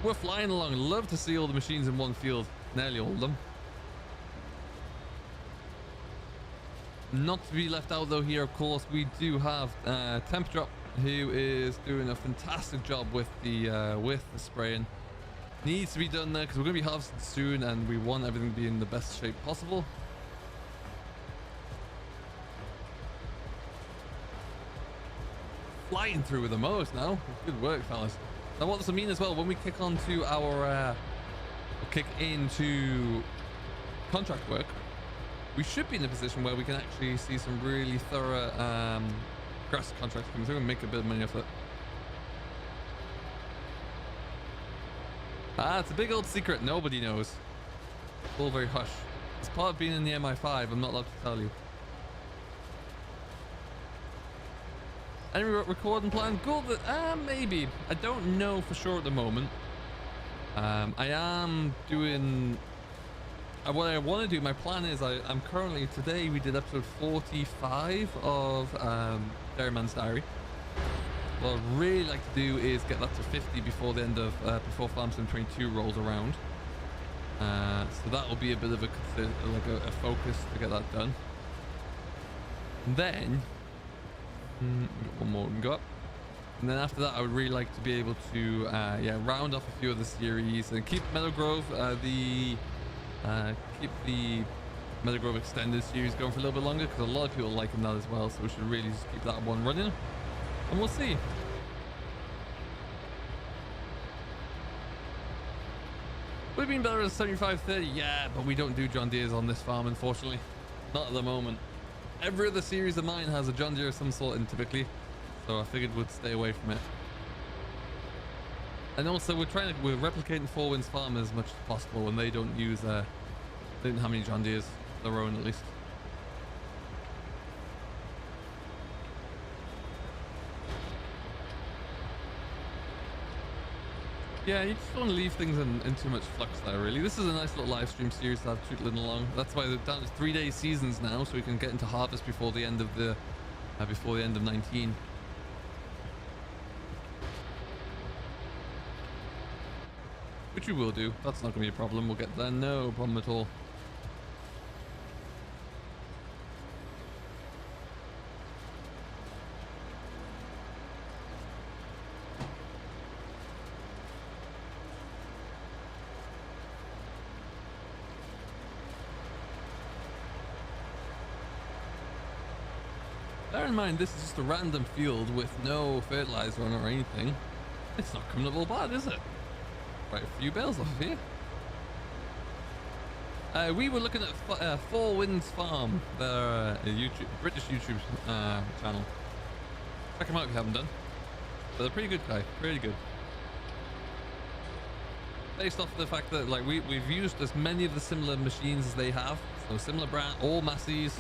We're flying along. Love to see all the machines in one field. Nearly all of them. Not to be left out though here, of course, we do have Temp Drop, who is doing a fantastic job with the spraying. Needs to be done there because we're going to be harvesting soon, and we want everything to be in the best shape possible. Flying through with the mowers now. Good work, fellas. Now what does it mean as well when we kick onto our kick into contract work, we should be in a position where we can actually see some really thorough grass contracts coming through and make a bit of money off it. It's a big old secret nobody knows. It's all very hush. It's part of being in the MI5. I'm not allowed to tell you. Any recording plan? Good. Maybe. I don't know for sure at the moment. I am doing what I want to do. My plan is I'm currently, today we did episode 45 of Dairyman's Diary. what I'd really like to do is get that to 50 before the end of before Farm Sim 22 rolls around. So that will be a bit of a focus to get that done. And then got one more we can go up. And then after that, I would really like to be able to round off a few of the series and keep Meadow Grove keep the Meadow Grove Extended series going for a little bit longer, because a lot of people are liking that as well, so we should really just keep that one running, and we'll see. Would have been better as 7530, yeah, but we don't do John Deere's on this farm, unfortunately. Not at the moment. Every other series of mine has a John Deere of some sort in typically, so I figured we'd stay away from it. And also we're replicating Four Winds Farm as much as possible when they don't use they didn't have any John Deere's, their own at least. Yeah, you just don't want to leave things in too much flux there, really. This is a nice little live stream series to have tootling along. That's why they're down to 3-day seasons now, so we can get into harvest before the end of 19. Which we will do. That's not going to be a problem. We'll get there. No problem at all. Bear in mind, this is just a random field with no fertilizer on it or anything. It's not coming up all bad, is it? Right, a few bales off here. We were looking at Four Winds Farm, their British YouTube channel. Check them out if you haven't done. But they're pretty good, guy. Pretty good. Based off the fact that we've used as many of the similar machines as they have, so similar brand, all Masseys,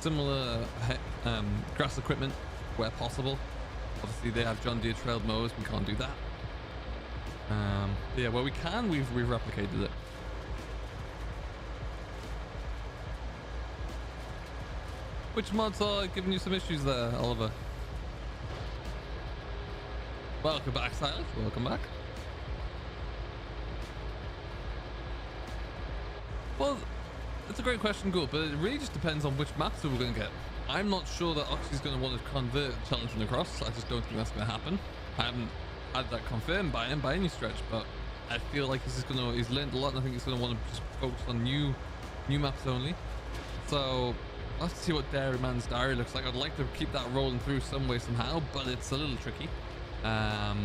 similar grass equipment where possible. Obviously they have John Deere trailed mowers, we can't do that. Yeah, where we can, we've replicated it. Which mods are giving you some issues there, Oliver? Welcome back, Silas. Welcome back. Well, it's a great question, Gould, but it really just depends on which maps that we're going to get. I'm not sure that Oxy's going to want to convert Challenging across. I just don't think that's going to happen. I haven't had that confirmed by him by any stretch, but I feel like he's learned a lot, and I think he's going to want to just focus on new maps only. So I'll have to see what Dairyman's diary looks like. I'd like to keep that rolling through some way somehow, but it's a little tricky. But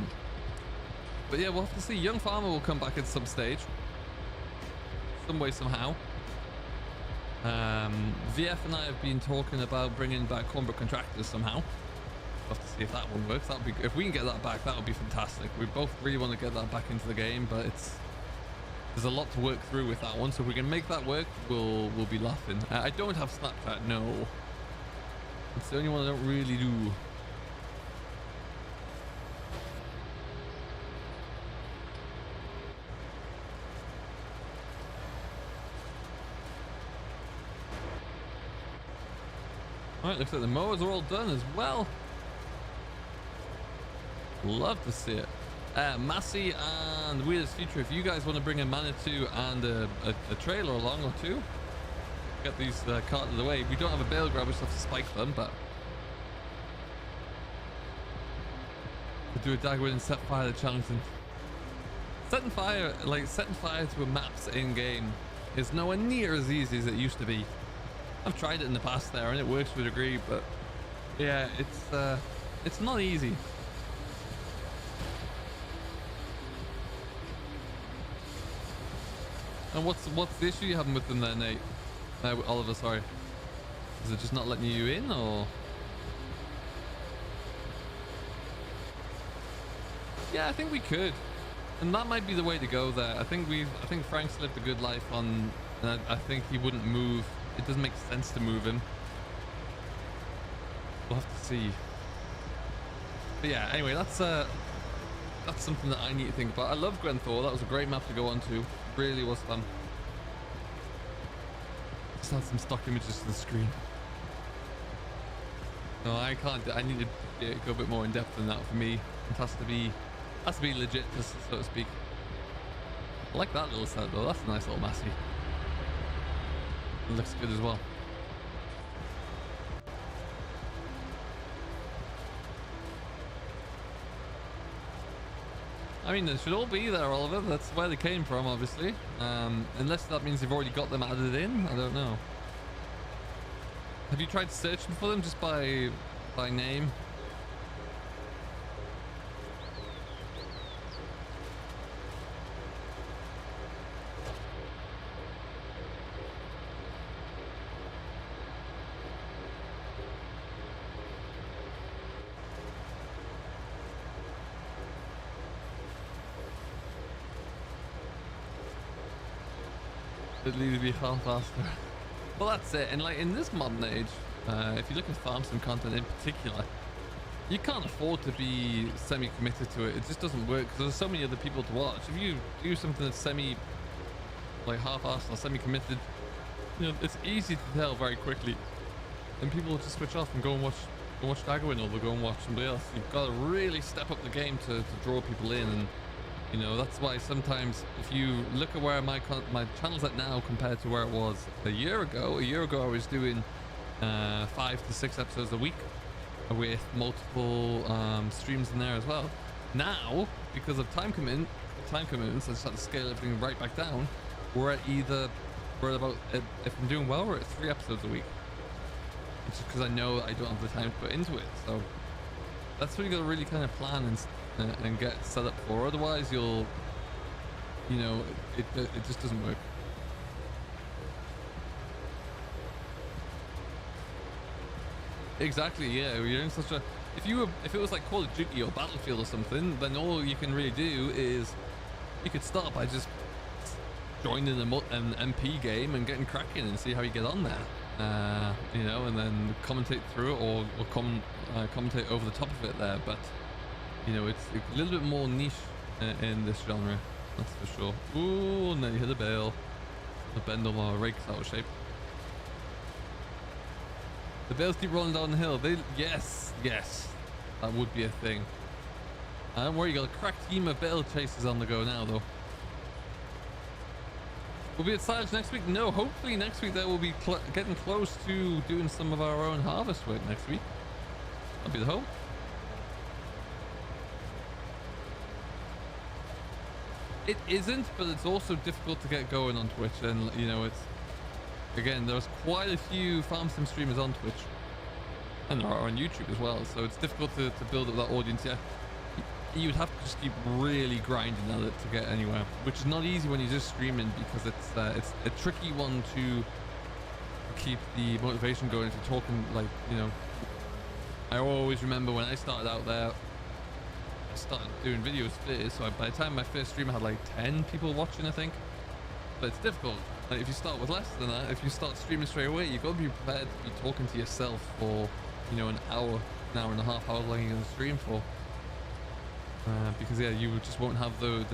yeah, we'll have to see. Young Farmer will come back at some stage, some way somehow. VF and I have been talking about bringing back Cornbrook Contractors somehow. We'll have to see if that one works. That'll be, if we can get that back, that would be fantastic. We both really want to get that back into the game, but there's a lot to work through with that one. So if we can make that work, we'll be laughing. I don't have Snapchat, no. It's the only one I don't really do. Alright, looks like the mowers are all done as well. Love to see it. Massey and Weirdest Future, if you guys want to bring a Manitou and a trailer along or two, get these carted away. We don't have a bale grab, we just have to spike them, but we'll do a Dagwood and set fire to Challenging. Setting fire to a maps in game is nowhere near as easy as it used to be. I've tried it in the past there and it works to a degree, but yeah, it's not easy. And what's the issue you're having with them there, Nate? Oliver, sorry. Is it just not letting you in, or? Yeah, I think we could, and that might be the way to go there. I think Frank's lived a good life on, and I think he wouldn't move. It doesn't make sense to move him. We'll have to see. But yeah, anyway, that's something that I need to think about. I love Gwenthor. That was a great map to go on to. Really was fun. Just add some stock images to the screen. No, I can't. I need to go a bit more in depth than that for me. It has to be legit, just so to speak. I like that little set though. That's a nice little massey. It looks good as well. I mean, they should all be there, Oliver. That's where they came from, obviously. Unless that means you've already got them added in. I don't know. Have you tried searching for them just by name? It'd need to be far faster. Well, that's it. And like in this modern age, if you look at farm sim content in particular, you can't afford to be semi-committed to it. It just doesn't work because there's so many other people to watch. If you do something that's like half-assed or semi-committed, you know, it's easy to tell very quickly, and people will just switch off and go and watch Daggerwin, or they'll go and watch somebody else. You've got to really step up the game to draw people in, and you know, that's why sometimes if you look at where my channel's at now compared to where it was a year ago I was doing 5 to 6 episodes a week with multiple streams in there as well. Now, because of time commitments, I just had to scale everything right back down. We're about, if I'm doing well, we're at 3 episodes a week. It's just because I know I don't have the time to put into it. So that's what you got to really kind of plan and get set up for. Otherwise you'll, you know, it just doesn't work. Exactly, yeah. You're in such a, if it was like Call of Duty or Battlefield or something, then all you can really do is you could start by just joining an MP game and getting cracking and see how you get on there. You know, and then commentate through it or commentate over the top of it there. But you know, it's a little bit more niche in this genre, that's for sure. Ooh, and then you hit the bale. The bendel or rake's out of shape. The bales keep rolling down the hill. Yes, that would be a thing. Don't worry, you got a crack team of bale chasers on the go now, though. We'll be at silage next week. No, hopefully next week that will be getting close to doing some of our own harvest work next week. That'll be the hope. It isn't, but it's also difficult to get going on Twitch, and you know, it's, again, there's quite a few farm sim streamers on Twitch, and there are on YouTube as well, so it's difficult to build up that audience. Yeah, you would have to just keep really grinding at it to get anywhere, which is not easy when you're just streaming, because it's a tricky one to keep the motivation going if you're talking, like, you know. I always remember when I started out there, I started doing videos first, so by the time my first stream I had like 10 people watching, I think. But it's difficult. Like, if you start with less than that, if you start streaming straight away, you've got to be prepared to be talking to yourself for, you know, an hour and a half, however long you're going to stream for. Because yeah, you just won't have the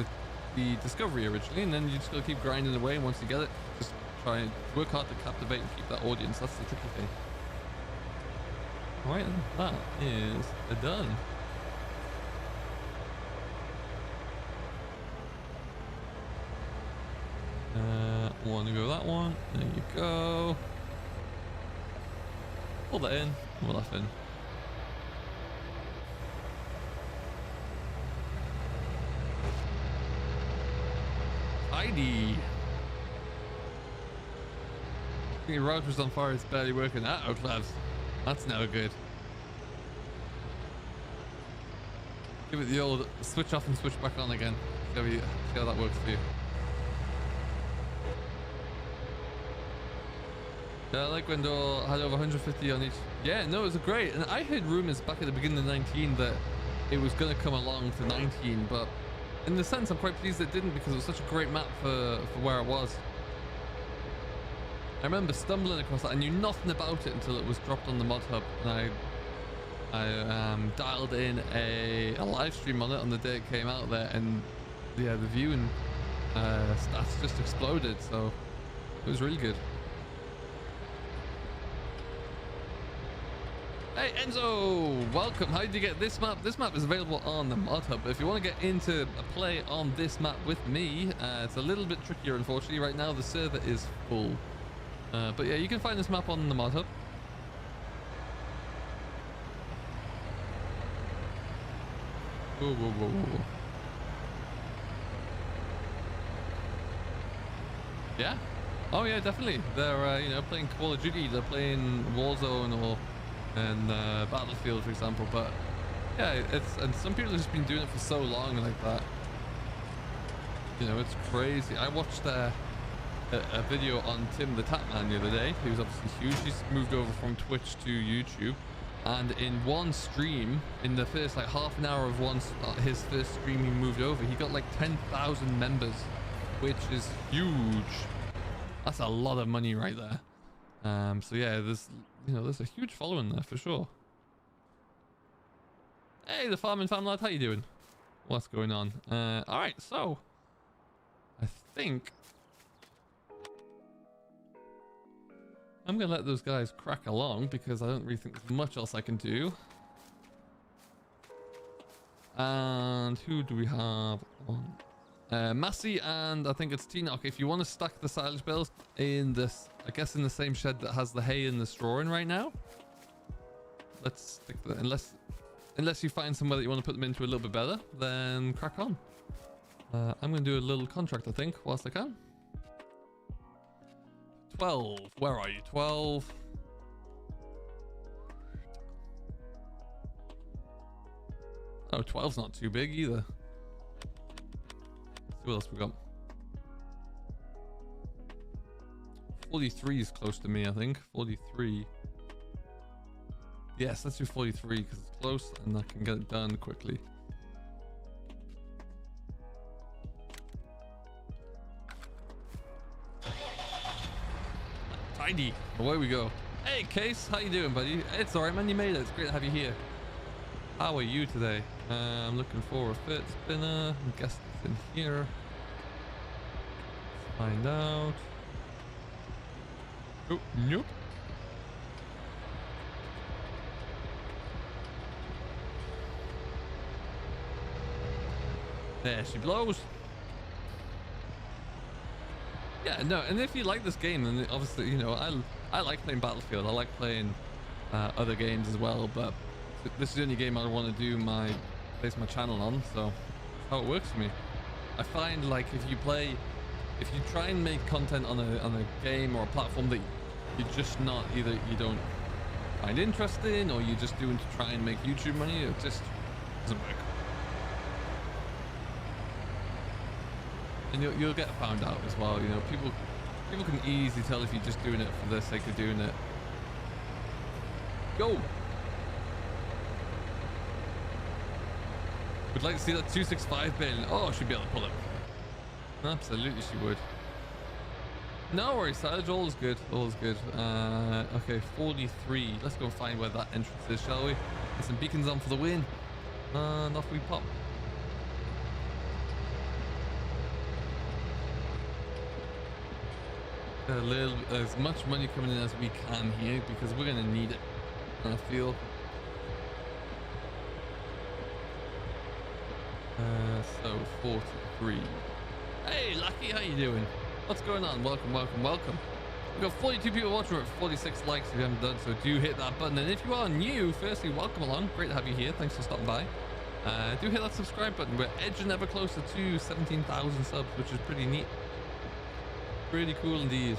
discovery originally, and then you just got to keep grinding away, and once you get it, just try and work hard to captivate and keep that audience. That's the tricky thing. Alright, that is done. Want to go that one. There you go. Pull that in. Pull that in. Heidi. I think your router's on fire. It's barely working. Uh-oh, Claas. That's never good. Give it the old switch off and switch back on again. See how that works for you. Yeah, I like when they had over 150 on each. Yeah, no, it was great. And I heard rumors back at the beginning of 19 that it was going to come along to 19, but in the sense, I'm quite pleased it didn't, because it was such a great map for where it was. I remember stumbling across that. I knew nothing about it until it was dropped on the mod hub, and I dialed in a live stream on it on the day it came out there, and yeah, the viewing stats just exploded, so it was really good. Hey, Hey Enzo, welcome. How did you get this map? This map is available on the mod hub. If you want to get into a play on this map with me, it's a little bit trickier unfortunately. Right now the server is full. But yeah, you can find this map on the mod hub. Whoa, whoa, whoa, whoa. Yeah. Oh yeah, definitely. They're you know, playing Call of Duty. They're playing Warzone or Battlefield, for example. But yeah, and some people have just been doing it for so long like that. You know, it's crazy. I watched a video on Tim the Tapman the other day. He was obviously huge. He's moved over from Twitch to YouTube, and in one stream, in the first like half an hour of his first stream, he moved over. He got like 10,000 members, which is huge. That's a lot of money right there. So yeah, there's a huge following there for sure. Hey, the farming fam lad, how you doing? What's going on? All right, so I think I'm gonna let those guys crack along because I don't really think there's much else I can do. And who do we have on? Massey and I think it's T-Knock. If you want to stack the silage bales in this, I guess in the same shed that has the hay and the straw in right now, let's stick that. Unless you find somewhere that you want to put them into a little bit better, then crack on. I'm going to do a little contract, I think, whilst I can. 12. Where are you? 12. Oh, 12's not too big either. Let's see what else we got. 43 is close to me, I think. 43. Yes, let's do 43 because it's close and I can get it done quickly. Tidy. Away we go. Hey, Case, how you doing, buddy? It's alright, man. You made it. It's great to have you here. How are you today? I'm looking for a fit spinner. I guess it's in here. Let's find out. Oh, nope. There she blows. Yeah, no, and if you like this game, then obviously, you know, I like playing Battlefield. I like playing other games as well, but this is the only game I want to base my channel on, so that's how it works for me. I find like if you try and make content on a game or a platform that you're just not, either you don't find interesting or you're just doing to try and make YouTube money, it just doesn't work. And you'll get found out as well. You know, people can easily tell if you're just doing it for the sake of doing it. Go. Would like to see that 265 Bale. Oh, she'd be able to pull it. Absolutely, she would. No worries, Silage. All is good. All is good. Okay, 43. Let's go find where that entrance is, shall we? Get some beacons on for the win. And off we pop. As much money coming in as we can here because we're gonna need it. I feel. So 43. Hey, Lucky, how you doing? What's going on? Welcome, welcome, welcome. We've got 42 people watching. We're at 46 likes if you haven't done so. Do hit that button. And if you are new, firstly, welcome along. Great to have you here. Thanks for stopping by. Do hit that subscribe button. We're edging ever closer to 17,000 subs, which is pretty neat. Pretty cool indeed.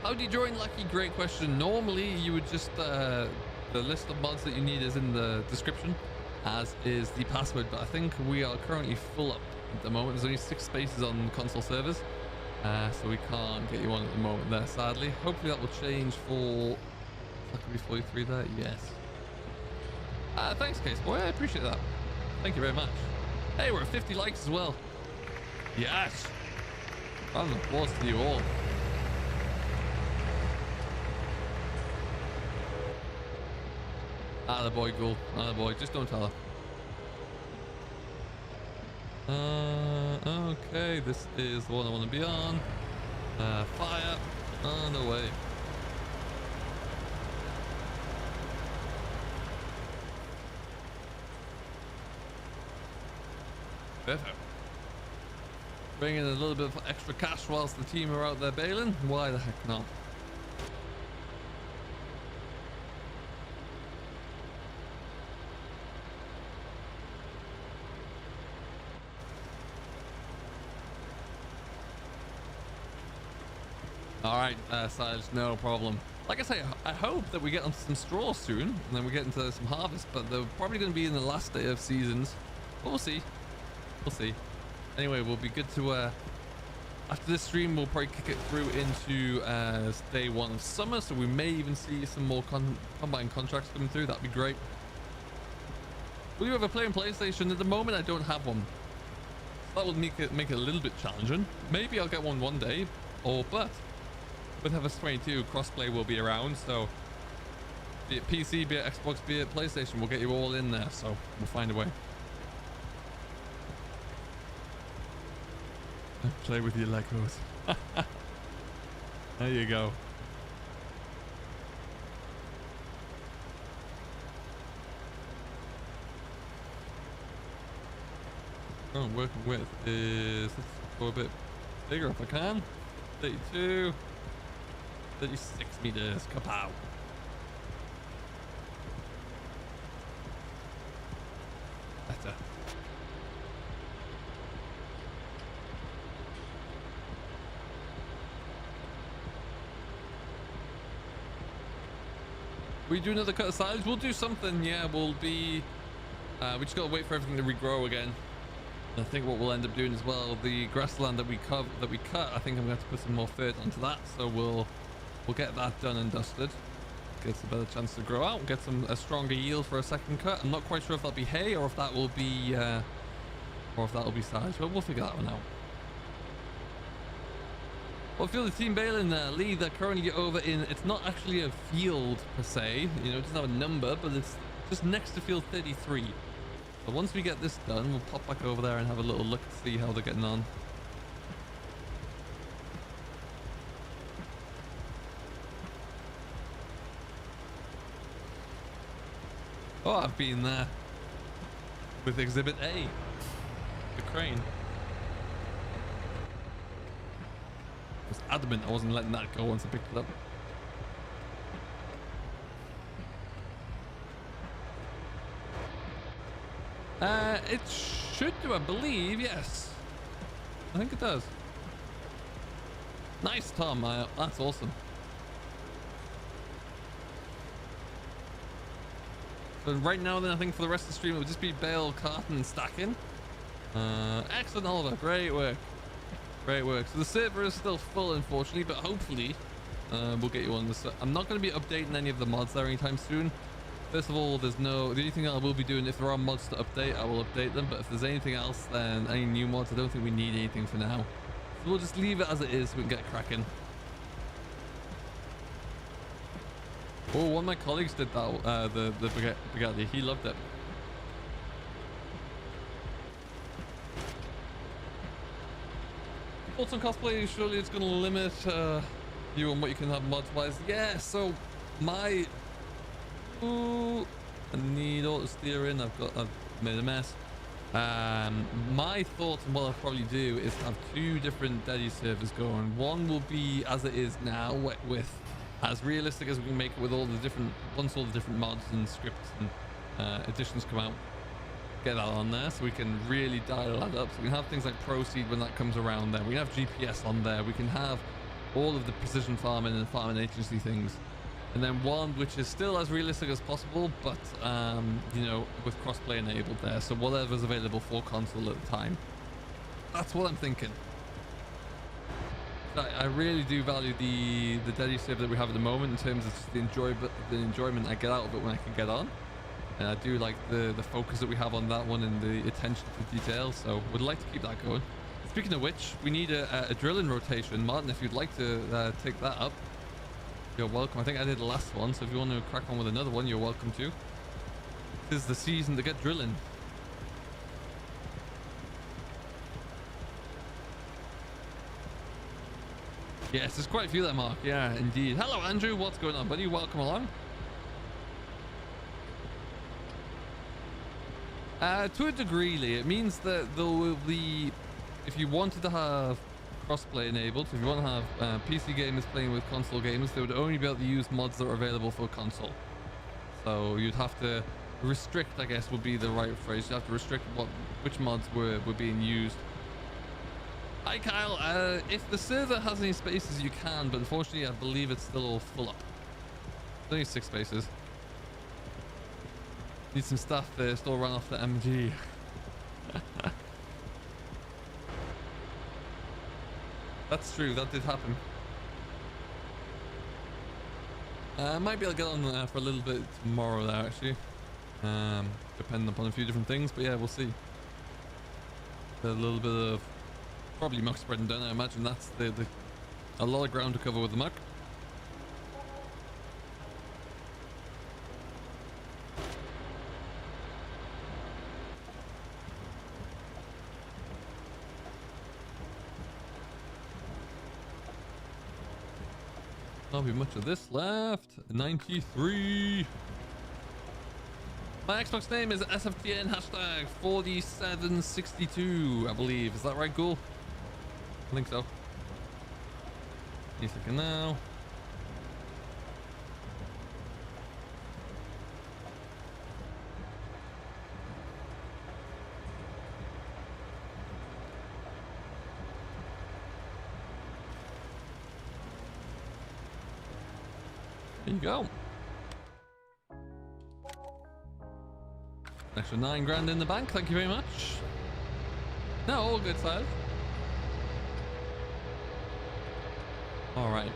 How do you join, Lucky? Great question. Normally you would just the list of mods that you need is in the description, as is the password, but I think we are currently full up at the moment. There's only 6 spaces on console servers, so we can't get you on at the moment there, sadly. Hopefully that will change for, that could be 43 there. Yes. Thanks, Case Boy, I appreciate that. Thank you very much. Hey, we're at 50 likes as well. Yes. Round of applause to you all. Attaboy, Ghoul. Attaboy. Just don't tell her. Okay, this is the one I want to be on. Fire on the way. Perfect. Bring in a little bit of extra cash whilst the team are out there baling. Why the heck not? Alright, Sage, no problem. Like I say, I hope that we get onto some straw soon, and then we get into some harvest, but they're probably going to be in the last day of seasons. But we'll see. We'll see. Anyway, we'll be good to, after this stream, we'll probably kick it through into day one of summer, so we may even see some more combine contracts coming through. That'd be great. Will you ever play on PlayStation? At the moment, I don't have one. So that would make it a little bit challenging. Maybe I'll get one day, but with FS22, crossplay will be around, so be it PC, be it Xbox, be it PlayStation, we'll get you all in there, so we'll find a way. Play with your Legos. There you go. Oh, I'm working with is, let's go a bit bigger if I can. 32, 36 meters. Kapow. Better. We do another cut of silage. We'll do something. Yeah, we'll be. We just gotta wait for everything to regrow again. I think what we'll end up doing as well, the grassland that we cut, I think I'm going to have to put some more dirt onto that, so we'll get that done and dusted. Gets a better chance to grow out, get a stronger yield for a second cut. I'm not quite sure if that'll be hay or if that will be silage, but we'll figure that one out. Well, I feel the team Bale Lee, they're currently over in, it's not actually a field per se, you know, it doesn't have a number, but it's just next to field 33. So once we get this done, we'll pop back over there and have a little look to see how they're getting on. Oh, I've been there with Exhibit A, the crane. I was adamant I wasn't letting that go once I picked it up. It should do, I believe, yes. I think it does. Nice, Tom. That's awesome. So right now, then, I think for the rest of the stream, it would just be bale, carton, and stacking. Excellent, Oliver. Great work. Great work. So the server is still full, unfortunately, but hopefully we'll get you on this. I'm not going to be updating any of the mods there anytime soon. First of all, the only thing I will be doing, if there are mods to update, I will update them. But if there's anything else, then any new mods, I don't think we need anything for now. So we'll just leave it as it is so we can get cracking. Oh, one of my colleagues did that, the Bugatti. He loved it. Fulton cosplay, surely it's going to limit you on what you can have mods-wise. Yeah, so my... Ooh, I need auto steering. I've made a mess. My thoughts on what I'll probably do is have two different Daddy servers going. One will be as it is now, with as realistic as we can make it with all the different, once all the different mods and scripts and additions come out. Get that on there so we can really dial that up. So we can have things like Proceed when that comes around there. We can have GPS on there. We can have all of the precision farming and farming agency things. And then one which is still as realistic as possible, but you know, with crossplay enabled there, so whatever's available for console at the time. That's what I'm thinking. I really do value the Daddy server that we have at the moment in terms of just the enjoyment I get out of it when I can get on. And I do like the focus that we have on that one and the attention to detail, so would like to keep that going. Speaking of which, we need a drilling rotation. Martin, if you'd like to take that up, you're welcome. I think I did the last one, so if you want to crack on with another one, you're welcome to. This is the season to get drilling. Yes, there's quite a few there, Mark. Yeah, indeed. Hello, Andrew. What's going on, buddy? Welcome along. To a degree, Lee. It means that there will be, if you wanted to have crossplay enabled, so if you want to have PC gamers playing with console gamers, they would only be able to use mods that are available for console. So you'd have to restrict, I guess would be the right phrase. You have to restrict which mods were being used. Hi Kyle, if the server has any spaces you can, but unfortunately I believe it's still all full up. There's only 6 spaces. Need some staff there, still run off the MG. That's true, that did happen. I might be able to get on for a little bit tomorrow there actually. Depending upon a few different things, but yeah, we'll see. A little bit of probably muck spreading down. I imagine that's a lot of ground to cover with the muck. Not be much of this left. 93. My Xbox name is SFTN hashtag 4762, I believe. Is that right, Ghoul? I think so. Give me a second now. There you go. Extra 9 grand in the bank, thank you very much. No, all good side. Alright.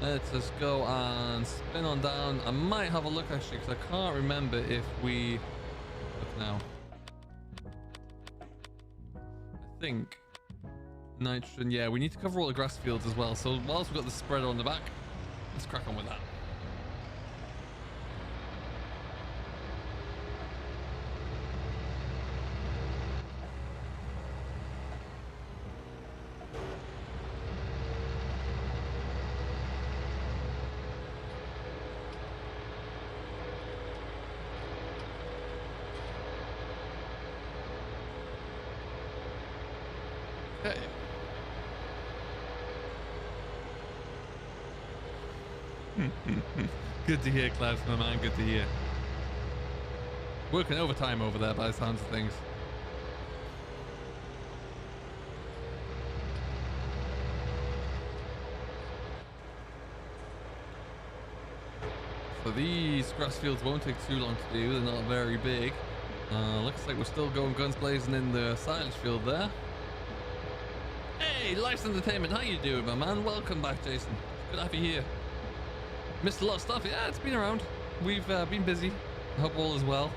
Let's just go and spin on down. I might have a look actually, because I can't remember if we... Look now. I think... Nitrogen, yeah, we need to cover all the grass fields as well. So whilst we've got the spreader on the back, let's crack on with that. Okay. Good to hear, Claas, my man. Good to hear. Working overtime over there by the sounds of things. So these grass fields won't take too long to do. They're not very big. Looks like we're still going guns blazing in the silage field there. Hey, Life's Entertainment, how you doing, my man? Welcome back, Jason. Good to have you here. Missed a lot of stuff. Yeah, it's been around. We've been busy. I hope all is well.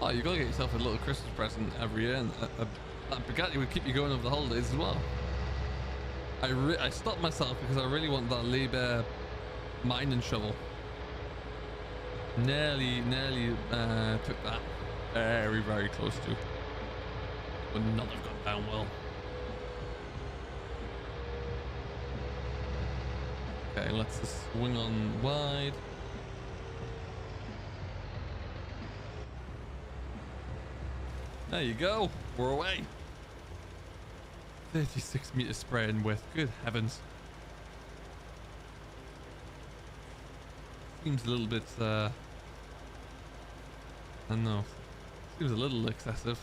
Oh, you gotta get yourself a little Christmas present every year, and that Bugatti would keep you going over the holidays as well. I stopped myself because I really want that Liebherr mining shovel. Nearly took that. Very close to. But not have gone down well. Okay, let's just swing on wide. There you go. We're away. 36 meter spread in width. Good heavens. Seems a little bit, I don't know. Seems a little excessive.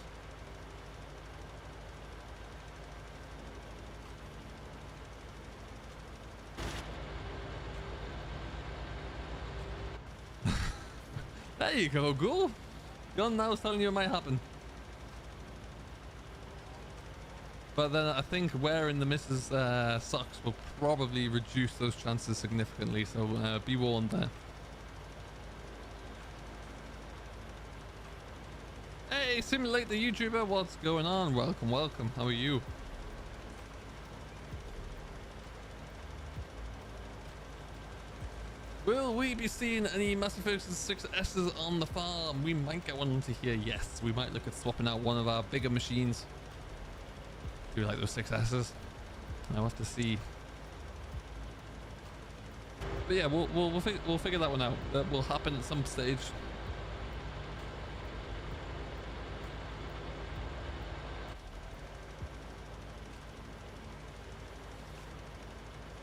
There you go, Ghoul. Gun now is telling you it might happen. But then I think wearing the missus socks will probably reduce those chances significantly, so be warned there. Hey, Simulate the YouTuber, what's going on? Welcome, welcome. How are you? Will we be seeing any massive focuses 6S's on the farm? We might get one onto here, yes. We might look at swapping out one of our bigger machines. Do you like those 6S's? I'll have to see. But yeah, we'll figure that one out. That will happen at some stage.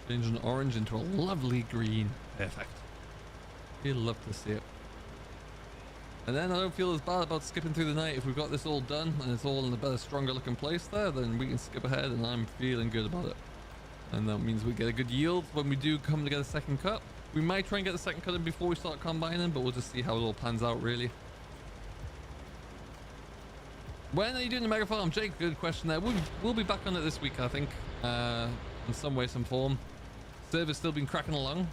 Change an orange into a lovely green. Perfect. You'll love to see it. And then I don't feel as bad about skipping through the night. If we've got this all done and it's all in a better, stronger looking place there, then we can skip ahead and I'm feeling good about it. And that means we get a good yield when we do come to get a second cut. We might try and get the second cut in before we start combining, but we'll just see how it all pans out really. When are you doing the mega farm? Jake, good question there. We'll be back on it this week, I think, in some way, some form. Server's still been cracking along.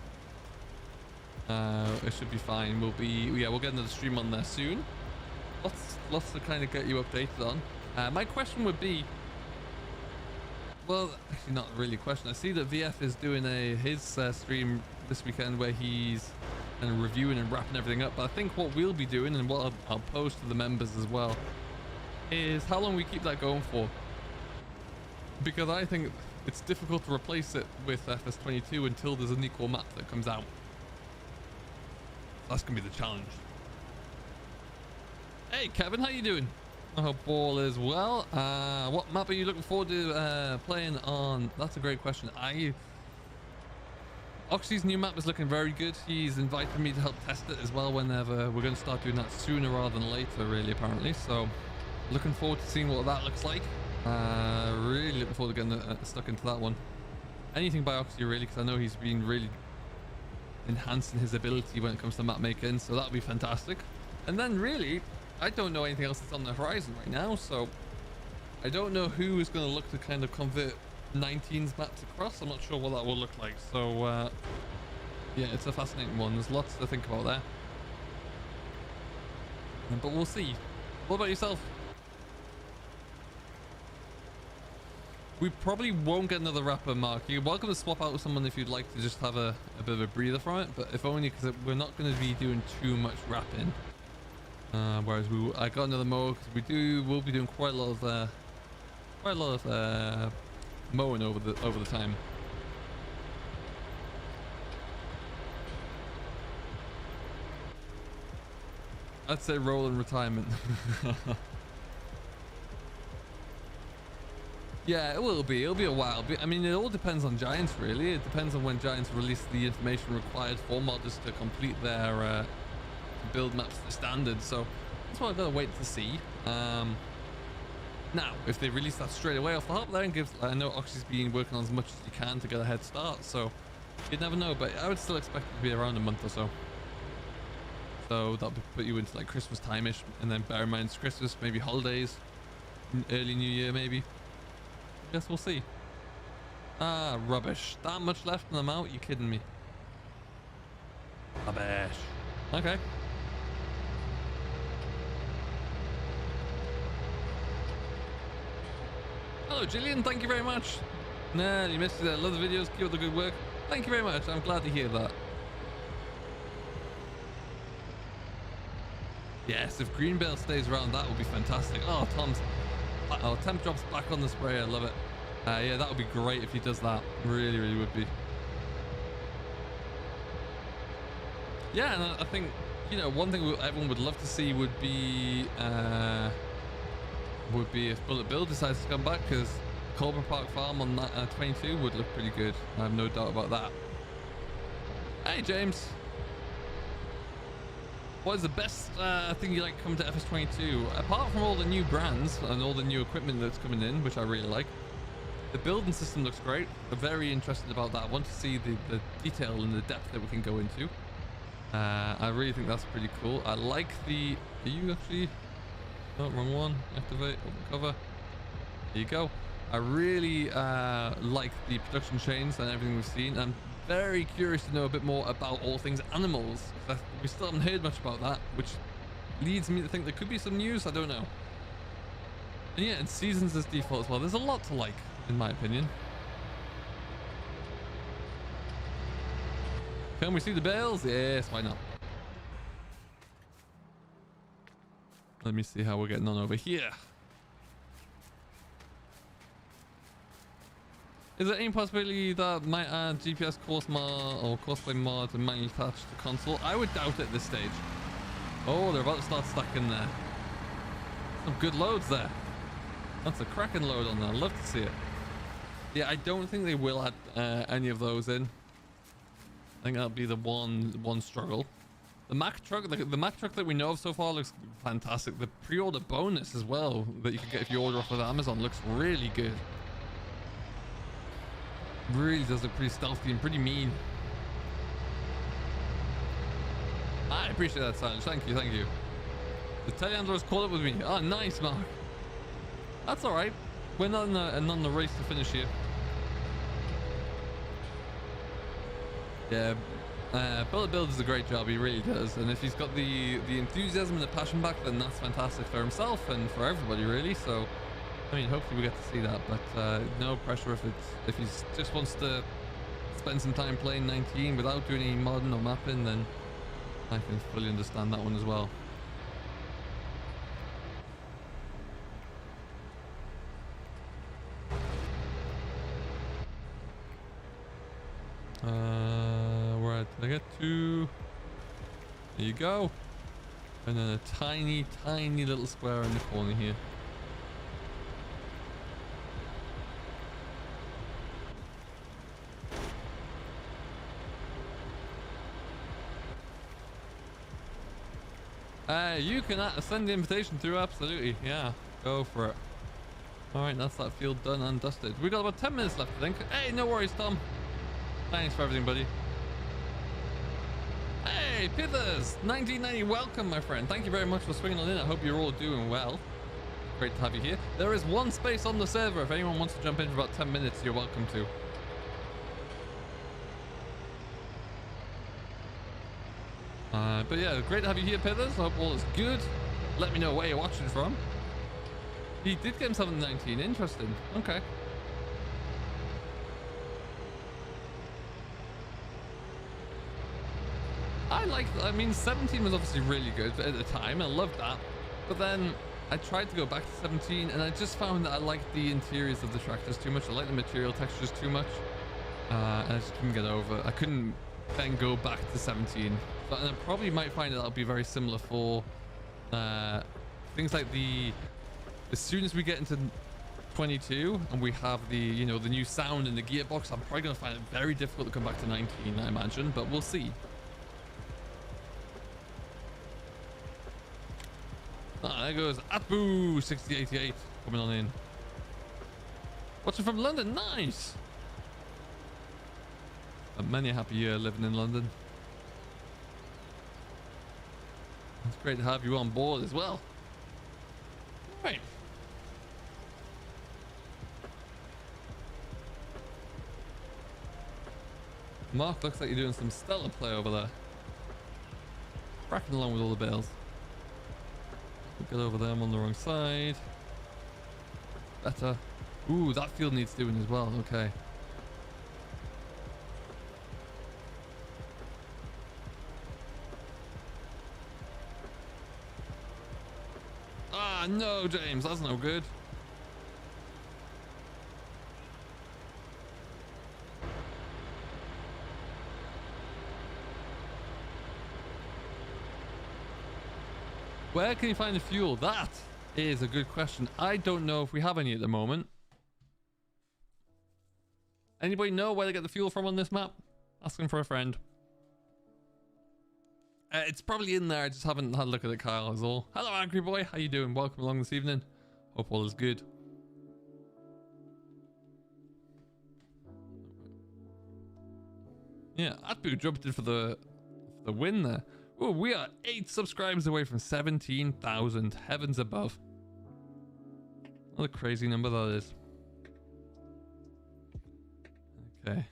It should be fine. We'll get another stream on there soon. Lots to kind of get you updated on. My question would be, well, actually not really a question. I see that VF is doing his stream this weekend where he's kind of reviewing and wrapping everything up. But I think what we'll be doing and what I'll post to the members as well is how long we keep that going for. Because I think it's difficult to replace it with FS22 until there's an equal map that comes out. That's gonna be the challenge. Hey Kevin, how you doing? I hope all is well. What map are you looking forward to playing on? That's a great question. Oxy's new map is looking very good. He's invited me to help test it as well whenever. We're going to start doing that sooner rather than later, really, apparently. So looking forward to seeing what that looks like. Really looking forward to getting stuck into that one. Anything by Oxy really, because I know he's been really enhancing his ability when it comes to map making, so that'll be fantastic. And then really, I don't know anything else that's on the horizon right now, so I don't know who is going to look to kind of convert 19's maps across. I'm not sure what that will look like. So yeah, it's a fascinating one. There's lots to think about there, but we'll see. What about yourself? We probably won't get another rapper, Mark. You're welcome to swap out with someone if you'd like to just have a bit of a breather from it, but if only because we're not going to be doing too much rapping. Whereas I got another mower because we'll be doing quite a lot of mowing over the time. I'd say roll in retirement. Yeah, it will be. It'll be a while. I mean, it all depends on Giants, really. It depends on when Giants release the information required for modders to complete their build maps to standard. So that's what I've got to wait to see. Now, if they release that straight away off the hop, then I know Oxy's been working on as much as you can to get a head start. So you'd never know, but I would still expect it to be around a month or so. So that'll put you into like Christmas time-ish, and then bear in mind it's Christmas, maybe holidays, early New Year, maybe. Guess we'll see. Ah, rubbish. That much left in them out? You kidding me? Rubbish. Okay. Hello, Jillian. Thank you very much. Nah, you missed it. I love the videos. Keep up the good work. Thank you very much. I'm glad to hear that. Yes, if Green Bale stays around, that would be fantastic. Oh, temp drops back on the spray. I love it. Yeah, that would be great if he does that. Really, really would be. Yeah, and I think, you know, one thing everyone would love to see would be if Bullet Bill decides to come back, because Colbert Park Farm on 22 would look pretty good. I have no doubt about that. Hey, James. What is the best thing you like come to FS22? Apart from all the new brands and all the new equipment that's coming in, which I really like, the building system looks great. I'm very interested about that. I want to see the detail and the depth that we can go into. I really think that's pretty cool. I like the... Are you actually... No, wrong one. Activate, open cover. There you go. I really like the production chains and everything we've seen. I'm very curious to know a bit more about all things animals. We still haven't heard much about that, which leads me to think there could be some news. I don't know. And yeah, and seasons as default as well. There's a lot to like, in my opinion. Can we see the bales? Yes, why not? Let me see how we're getting on over here. Is there any possibility that might add GPS course mod or courseplay mod and manually attach to console? I would doubt it at this stage. Oh, they're about to start stacking there. Some good loads there. That's a cracking load on there. I'd love to see it. Yeah, I don't think they will add any of those in. I think that'll be the one struggle. The Mack truck, the Mack truck that we know of so far looks fantastic. The pre-order bonus as well that you can get if you order off of Amazon looks really good. Really does look pretty stealthy and pretty mean. I appreciate that, Silence. Thank you, thank you. The telehandler's caught up with me. Oh, nice, Mark. That's all right. We're not in the race to finish here. Yeah, Bullet Build does a great job. He really does. And if he's got the enthusiasm and the passion back, then that's fantastic for himself and for everybody, really. So, I mean, hopefully we get to see that. But no pressure if he just wants to spend some time playing 19 without doing any modding or mapping, then I can fully understand that one as well. Where did I get to? There you go. And then a tiny little square in the corner here. You can send the invitation through, absolutely. Yeah, go for it. All right, that's that field done and dusted. We got about 10 minutes left, I think. Hey, no worries, Tom. Thanks for everything, buddy. Hey, Pithers, 1990, welcome, my friend. Thank you very much for swinging on in. I hope you're all doing well. Great to have you here. There is one space on the server. If anyone wants to jump in for about 10 minutes, you're welcome to. But yeah, great to have you here, Pithers. I hope all is good. Let me know where you're watching from. He did get himself in 19. Interesting. Okay. I mean, 17 was obviously really good at the time. I loved that. But then I tried to go back to 17 and I just found that I liked the interiors of the tractors too much. I like the material textures too much. And I just couldn't get over. I couldn't then go back to 17. So, and I probably might find that that'll be very similar for things like as soon as we get into 22 and we have the the new sound in the gearbox, I'm probably going to find it very difficult to come back to 19, I imagine, but we'll see. Ah, there goes Atbu 6088 coming on in. Watching from London, nice. Many a happy year living in London. It's great to have you on board as well. Right. Mark, looks like you're doing some stellar play over there. Cracking along with all the bales. Get over there, I'm on the wrong side. Better. Ooh, that field needs doing as well. Okay. Ah, no, James, that's no good. Where can you find the fuel? That is a good question. I don't know if we have any at the moment. Anybody know where they get the fuel from on this map? Asking for a friend. It's probably in there. I just haven't had a look at it, Kyle, is all. Hello, Angry Boy. How you doing? Welcome along this evening. Hope all is good. Yeah, Atbu jumped in for the win there. Oh, we are 8 subscribers away from 17,000. Heavens above. What a crazy number that is. Okay.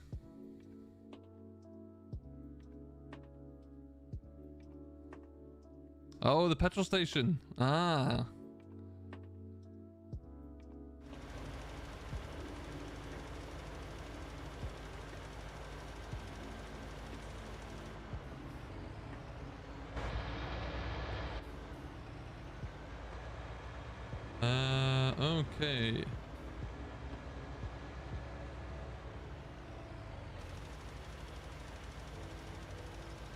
Oh, the petrol station. Ah. Okay.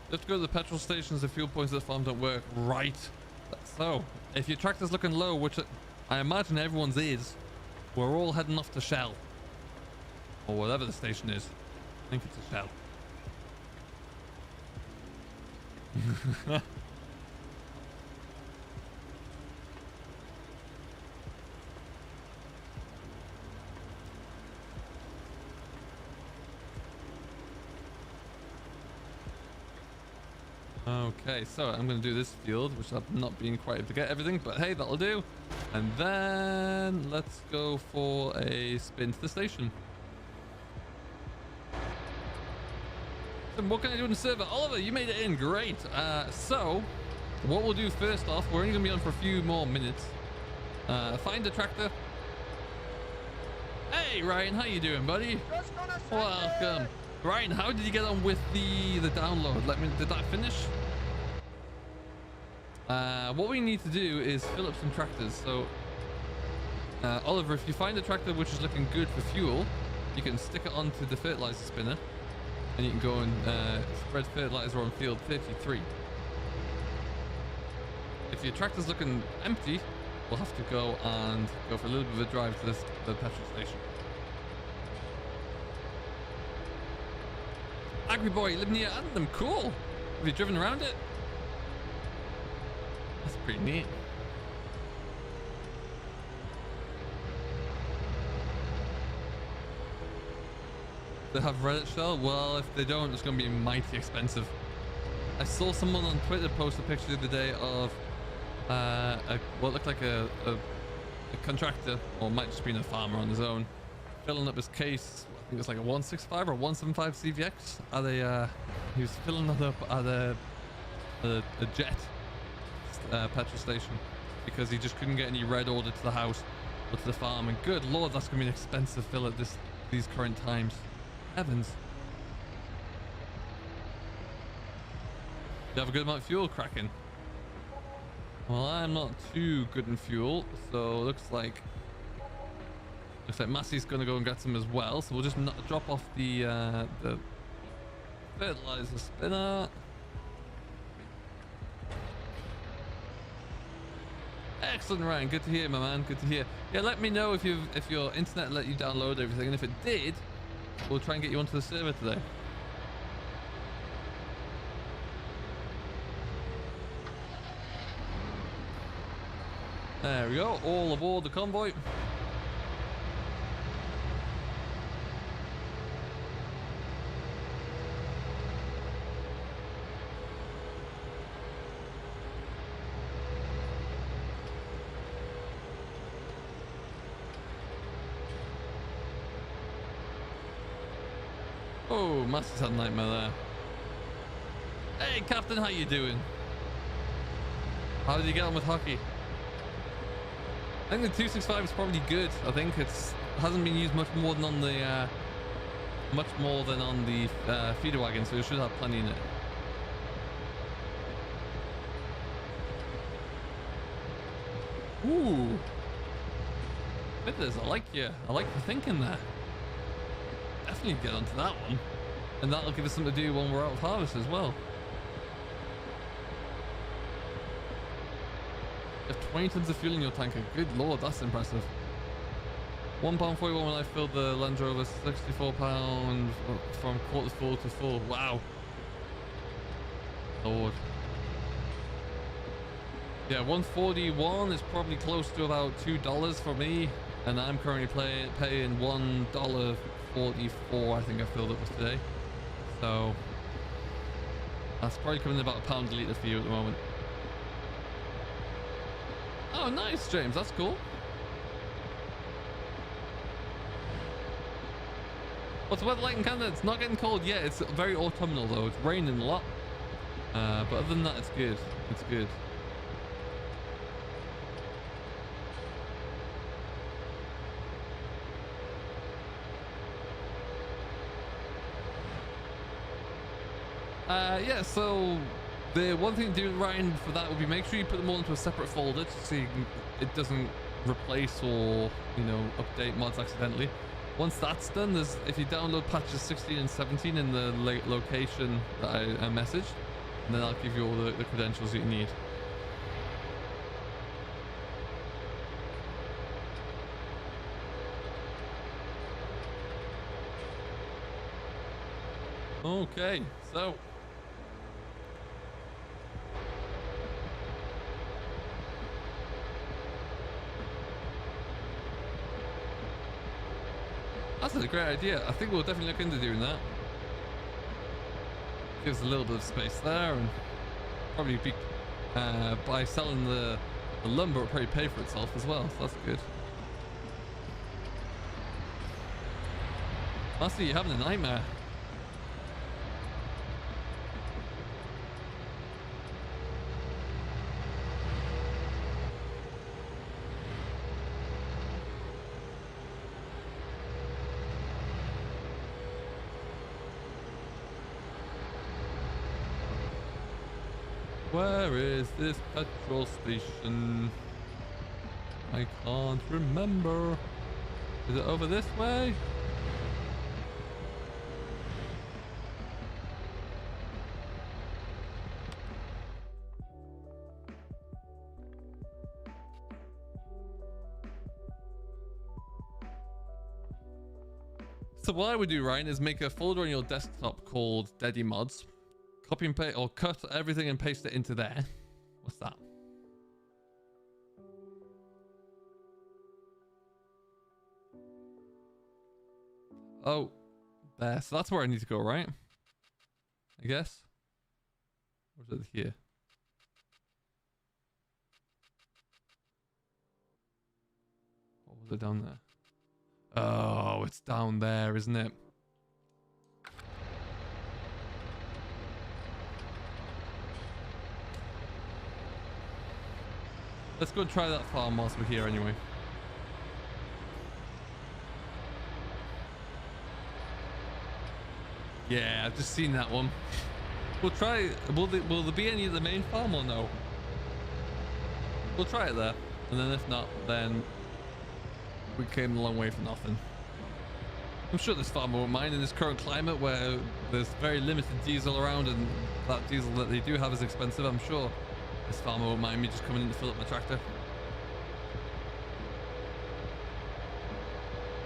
Let's go to the petrol stations. The fuel points at the farm don't work. Right. So, if your tractor's looking low, which I imagine everyone's is, we're all heading off to Shell. Or whatever the station is. I think it's a Shell. Okay, so I'm going to do this field, which I've not been quite able to get everything, but hey, that'll do. And then let's go for a spin to the station. So what can I do in the server? Oliver, you made it in. Great. So what we'll do first off, we're only going to be on for a few more minutes. Find the tractor. Hey, Ryan, how you doing, buddy? Welcome. Ryan, how did you get on with the download? Did that finish? What we need to do is fill up some tractors. So, Oliver, if you find a tractor which is looking good for fuel, you can stick it onto the fertilizer spinner, and you can go and spread fertilizer on field 33. If your tractor's looking empty, we'll have to go for a little bit of a drive to the petrol station. Agri boy living near Addon, cool. Have you driven around it? That's pretty neat. They have Reddit shell? Well, if they don't, it's going to be mighty expensive. I saw someone on Twitter post a picture the other day of what looked like a contractor, or might just been a farmer on his own, filling up his case. I think it's like a 165 or 175 CVX. He was filling it up at a jet petrol station because he just couldn't get any red ordered to the house or to the farm. And good lord, that's gonna be an expensive fill at these current times. Heavens. You have a good amount of fuel, Kraken? Well, I'm not too good in fuel, so looks like Massey's gonna go and get some as well. So we'll just drop off the fertilizer spinner. Excellent, Ryan. Good to hear, my man. Good to hear. Yeah, let me know if your internet let you download everything, and if it did, we'll try and get you onto the server today. There we go. All aboard the convoy. Oh, Master's had a nightmare there. Hey, Captain, how you doing? How did you get on with hockey? I think the 265 is probably good. I think it hasn't been used much more than on the feeder wagon, so it should have plenty in it. Ooh, Bitters, I like you. I like the thinking there. Definitely get onto that one, and that'll give us something to do when we're out of harvest as well. You have 20 tons of fuel in your tanker. Good lord, that's impressive. £1.41 when I filled the Land Rover, £64 from quarter full to full. Wow. Lord. Yeah, 141 is probably close to about $2 for me, and I'm currently paying $1.44. I think I filled up with today. So that's probably coming in about £1 a litre for you at the moment. Oh, nice, James. That's cool. What's the weather like in Canada? It's not getting cold yet. It's very autumnal though. It's raining a lot. But other than that, it's good. It's good. Yeah, so the one thing to do, Ryan, for that would be make sure you put them all into a separate folder so it doesn't replace or, you know, update mods accidentally. Once that's done, there's, if you download patches 16 and 17 in the location that I messaged, and then I'll give you all the credentials that you need. Okay, so that's a great idea. I think we'll definitely look into doing that. Gives a little bit of space there, and probably be by selling the lumber, it'll probably pay for itself as well. So that's good. Master, you're having a nightmare. Where is this petrol station? I can't remember. Is it over this way? So what I would do, Ryan, is make a folder on your desktop called Daddy Mods. Copy and paste, or cut everything and paste it into there. What's that? Oh, there. So that's where I need to go, right? I guess. Or is it here? What was it down there? Oh, it's down there, isn't it? Let's go try that farm whilst we're here anyway. Yeah, I've just seen that one. We'll try. Will there be any at the main farm or no? We'll try it there, and then if not, then we came a long way for nothing. I'm sure this farmer won't mind in this current climate where there's very limited diesel around, and that diesel that they do have is expensive. I'm sure this farmer won't mind me just coming in to fill up my tractor.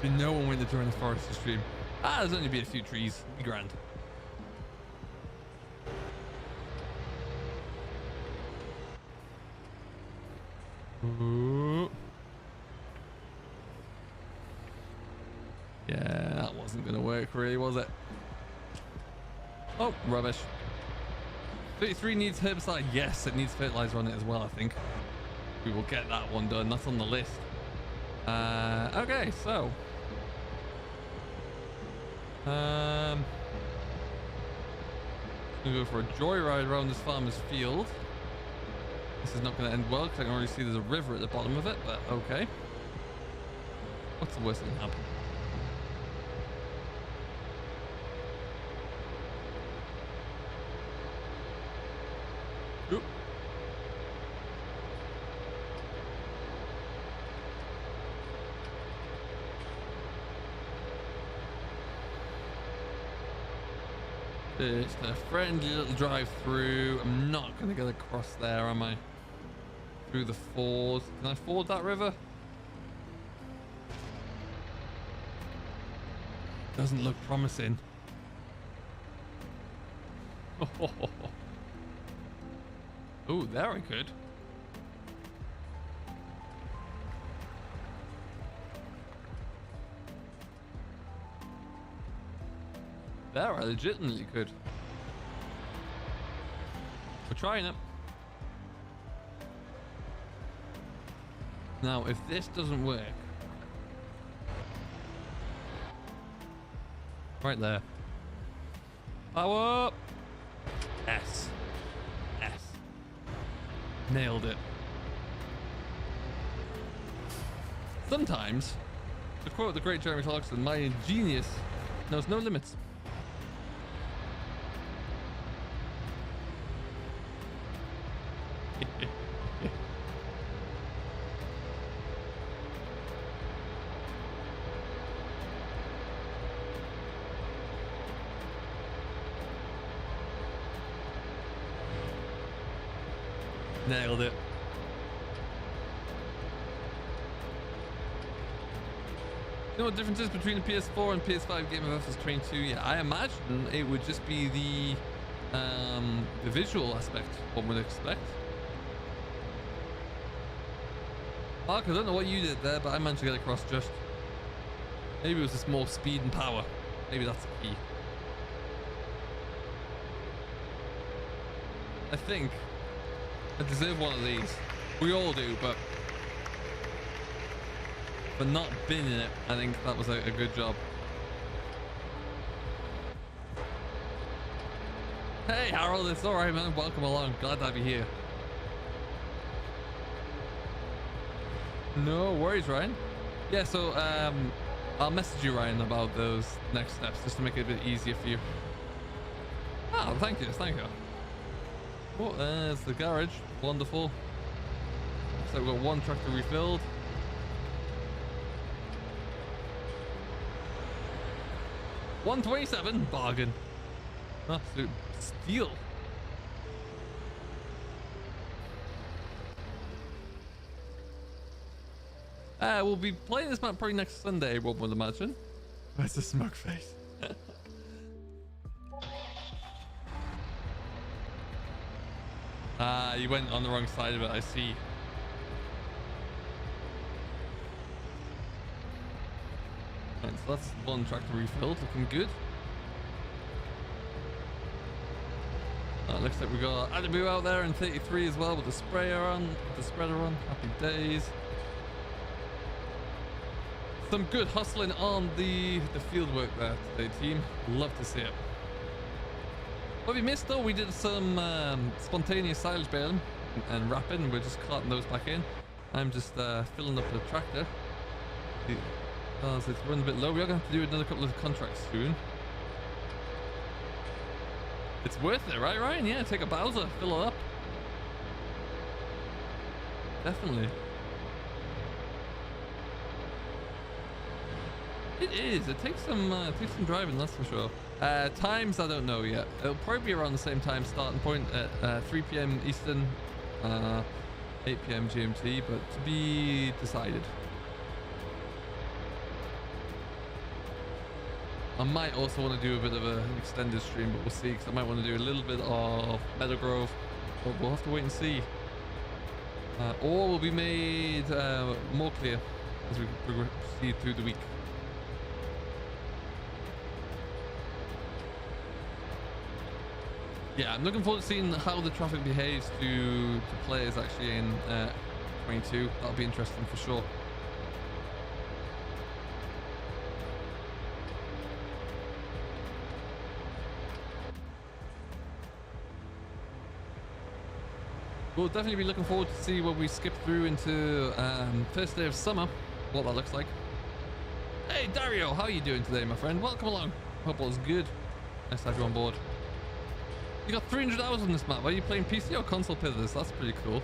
Be no one went to join the forest stream. Ah, there's only been a few trees. Be grand. Ooh. Yeah, that wasn't gonna work really, was it? Oh, rubbish. 33 needs herbicide. Yes, it needs fertilizer on it as well, I think. We will get that one done. That's on the list. Okay, so gonna go for a joyride around this farmer's field. This is not going to end well because I can already see there's a river at the bottom of it, but okay. What's the worst that can happen? Oop. It's a friendly little drive through. I'm not going to get across there, am I? Through the ford. Can I ford that river? Doesn't look promising. Oh, there I could. There I legitimately could. We're trying it. Now, if this doesn't work, right there. Power up. S. S. Nailed it. Sometimes, to quote the great Jeremy Clarkson, my genius knows no limits. Nailed it. You know what the difference is between the PS4 and PS5 game versus Train 2? Yeah, I imagine it would just be the visual aspect, one would expect. Mark, I don't know what you did there, but I managed to get across just. Maybe it was just more speed and power. Maybe that's the key. I think I deserve one of these. We all do, but for not being in it, I think that was a good job. Hey Harold, it's alright man, welcome along, glad to have you here. No worries Ryan. Yeah, so I'll message you Ryan about those next steps just to make it a bit easier for you. Oh, thank you. Oh, there's the garage, wonderful. So we've got one tractor refilled. $127, bargain. Absolute steal. We'll be playing this map probably next Sunday, one would imagine. Where's the smoke face? You went on the wrong side of it, I see. Right, so that's one tractor refilled, looking good. Looks like we got Addon out there in 33 as well with the sprayer on, the spreader on. Happy days. Some good hustling on the field work there today, team. Love to see it. What we missed though, we did some spontaneous silage baling and wrapping, and we're just carting those back in. I'm just filling up the tractor because it's running a bit low. We are going to have to do another couple of contracts soon. It's worth it, right, Ryan? Yeah, take a Bowser, fill it up. Definitely. It is. It takes some driving, that's for sure. Times, I don't know yet. It'll probably be around the same time starting point at 3 p.m. Eastern, 8 p.m. GMT, but to be decided. I might also want to do a bit of an extended stream, but we'll see, because I might want to do a little bit of Meadow Grove, but we'll have to wait and see. Or will be made more clear as we proceed through the week. Yeah, I'm looking forward to seeing how the traffic behaves to players actually in 22. That'll be interesting for sure. We'll definitely be looking forward to see when we skip through into first day of summer, what that looks like. Hey Dario, how are you doing today, my friend? Welcome along. Hope all's good. Nice to have you on board. You got 300 hours on this map. Are you playing PC or console pillars? That's pretty cool.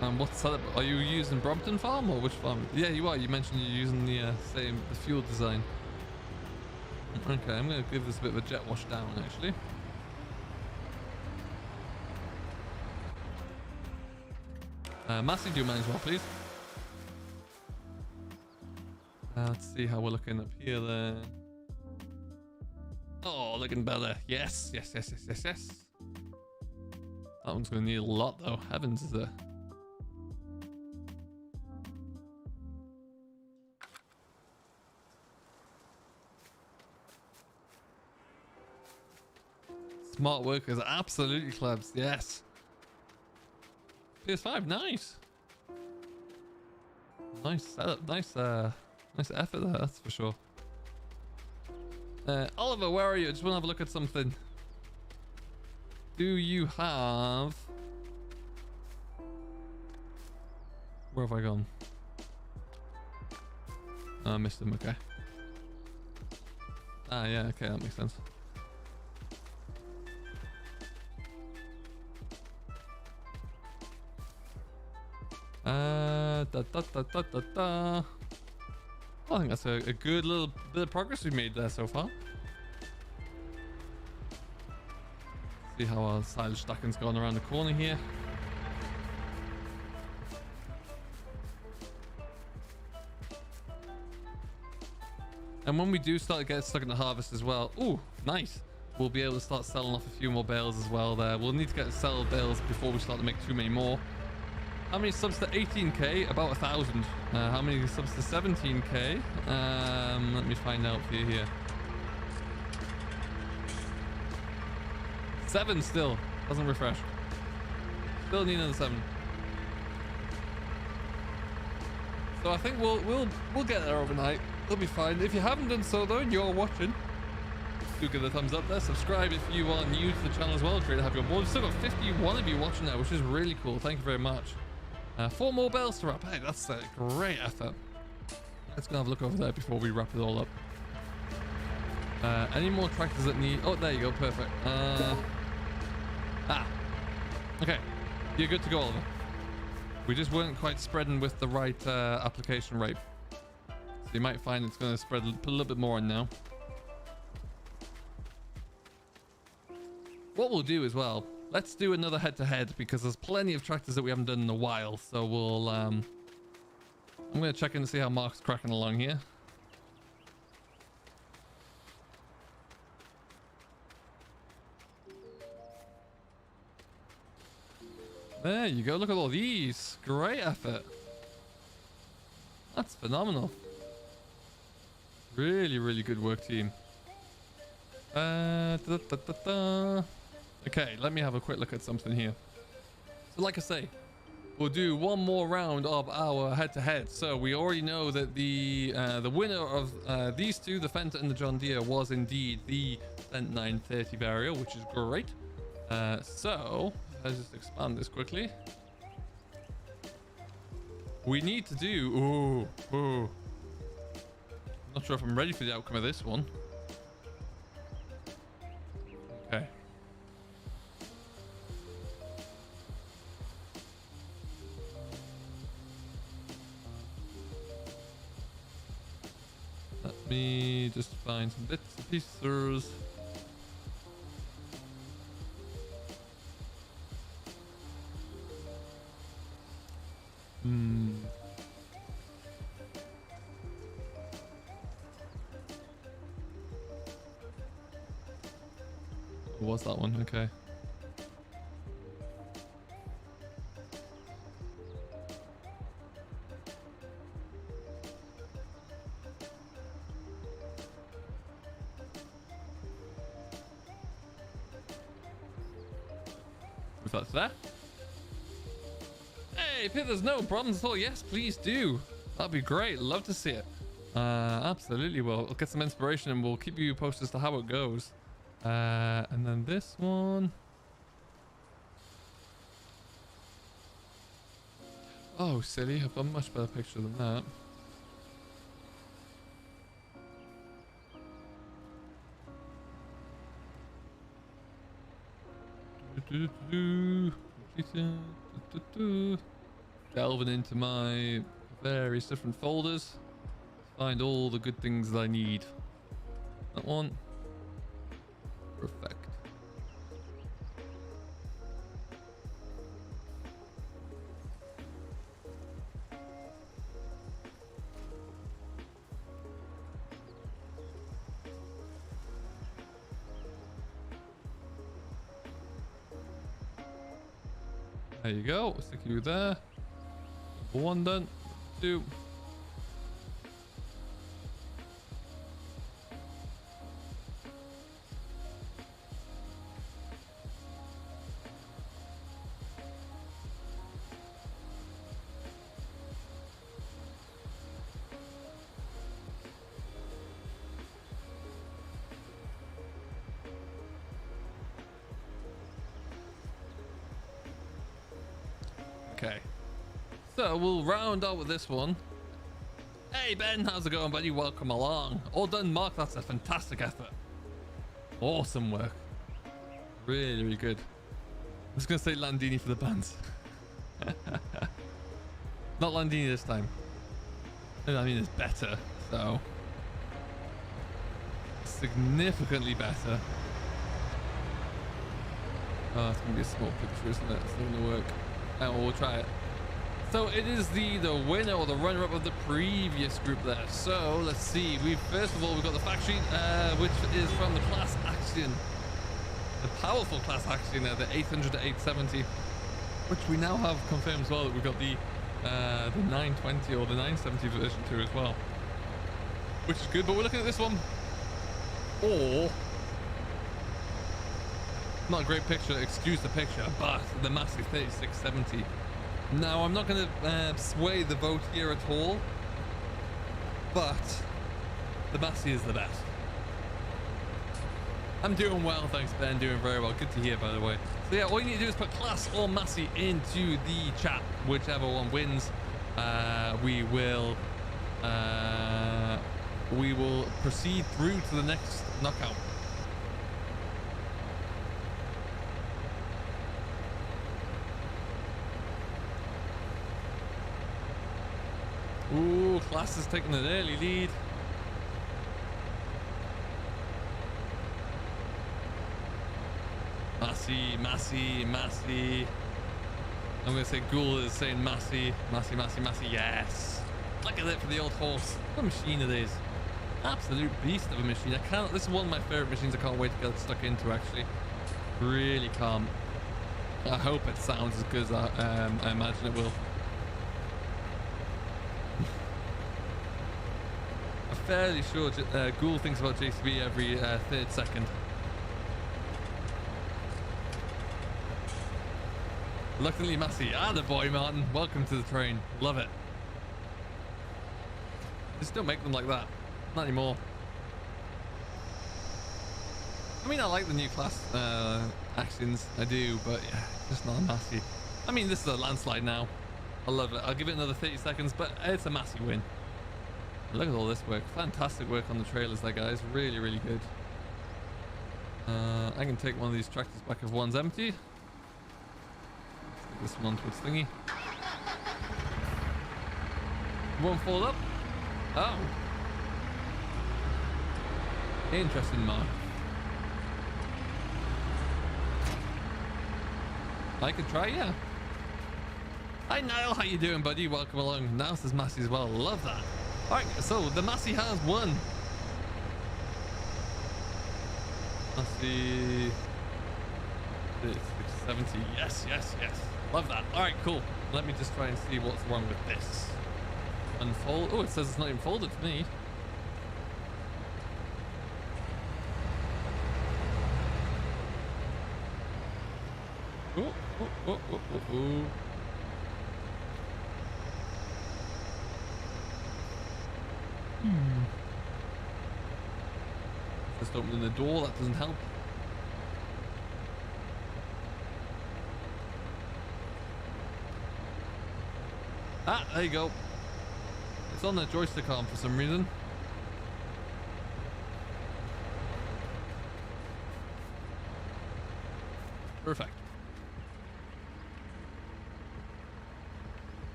And what's that? Are you using Brompton farm or which farm? Yeah, you are. You mentioned you're using the fuel design. Okay, I'm going to give this a bit of a jet wash down actually. Massey, do manage well, please. Let's see how we're looking up here then. Oh, looking better. Yes. That one's going to need a lot though. Heavens, is there? Smart workers, absolutely, Klebs. Yes. PS5, nice. Nice setup, nice effort there, that's for sure. Oliver, where are you? I just want to have a look at something. Do you have... Where have I gone? Oh, I missed him, okay. Ah, yeah, okay, that makes sense. I think that's a good little bit of progress we've made there so far. See how our silage stacking's going around the corner here. And when we do start to get stuck in the harvest as well, ooh, nice. We'll be able to start selling off a few more bales as well there. We'll need to get sell bales before we start to make too many more. How many subs to 18k? About 1,000. How many subs to 17k? Let me find out for you here. 7 still. Doesn't refresh. Still need another 7. So I think we'll get there overnight. It'll be fine. If you haven't done so though and you're watching, do give it a thumbs up there. Subscribe if you are new to the channel as well. Great to have you on board. We've still got 51 of you watching now, which is really cool. Thank you very much. 4 more bales to wrap. Hey, that's a great effort. Let's go have a look over there before we wrap it all up. Any more tractors that need... Oh, there you go. Perfect. Okay. You're good to go, Oliver. We just weren't quite spreading with the right application rate. So you might find it's going to spread, put a little bit more in now. What we'll do as well, let's do another head-to-head because there's plenty of tractors that we haven't done in a while. So we'll... I'm going to check in to see how Mark's cracking along here. There you go. Look at all these. Great effort. That's phenomenal. Really, really good work, team. Okay, let me have a quick look at something here. So like I say, we'll do one more round of our head-to-head. So we already know that the winner of these two, the Fendt and the John Deere, was indeed the Fendt 930 variant, which is great. So let's just expand this quickly. We need to do... Ooh. Not sure if I'm ready for the outcome of this one. Okay. Let me just find some bits and pieces. What was that one? Okay. If that's there. Hey, Pip, there's no problems at all. Yes, please do. That'd be great. Love to see it. Absolutely. We'll get some inspiration and we'll keep you posted as to how it goes. And then this one. Oh, silly. I've got a much better picture than that. Delving into my various different folders. Find all the good things that I need. That one. Perfect. There you go. We'll stick you there. Number 1 done. 2. Okay, so we'll round out with this one. Hey Ben, how's it going, buddy? Welcome along. All done, Mark. That's a fantastic effort. Awesome work. Really, really good. I'm just gonna say Landini for the bands. Not Landini this time. I mean, it's better, so significantly better. Oh, it's gonna be a small picture, isn't it? It's not gonna work. Oh, well, we'll try it. So it is the winner or the runner-up of the previous group there. So let's see. First of all we've got the fact sheet, which is from the Claas Expansion, the powerful Claas Expansion there, the 800 to 870, which we now have confirmed as well that we've got the 920 or the 970 version 2 as well, which is good. But we're looking at this one. Or not a great picture, excuse the picture, but the Massey 3670. Now, I'm not going to sway the vote here at all, but the Massey is the best. I'm doing well, thanks Ben, doing very well. Good to hear, by the way. So yeah, all you need to do is put Claas or Massey into the chat. Whichever one wins, we will proceed through to the next knockout. Ooh, Claas is taking an early lead. Massey. I'm going to say Ghoul is saying Massey. Yes. Look at it for the old horse. What a machine it is. Absolute beast of a machine. This is one of my favorite machines. I can't wait to get stuck into, actually. Really calm. I hope it sounds as good as I imagine it will. I'm fairly sure Ghoul thinks about JCB every third second. Reluctantly Massey. Ah, the boy, Martin. Welcome to the train. Love it. Just don't make them like that. Not anymore. I mean, I like the new Claas actions. I do, but yeah, just not a Massey. I mean, this is a landslide now. I love it. I'll give it another 30 seconds, but it's a Massey win. Look at all this work. Fantastic work on the trailers there, guys. Really, really good. I can take one of these tractors back if one's empty. This one towards thingy. One fold up. Oh. Interesting, Mark. I could try, yeah. Hi, Niall. How you doing, buddy? Welcome along. Now says Massey as well. Love that. All right, so the Massey has won. Massey 670. Yes. Love that. All right, cool. Let me just try and see what's wrong with this. Unfold. Oh, it says it's not even folded to me. Oh. Just opening the door, that doesn't help. Ah, there you go. It's on the joystick arm for some reason. Perfect.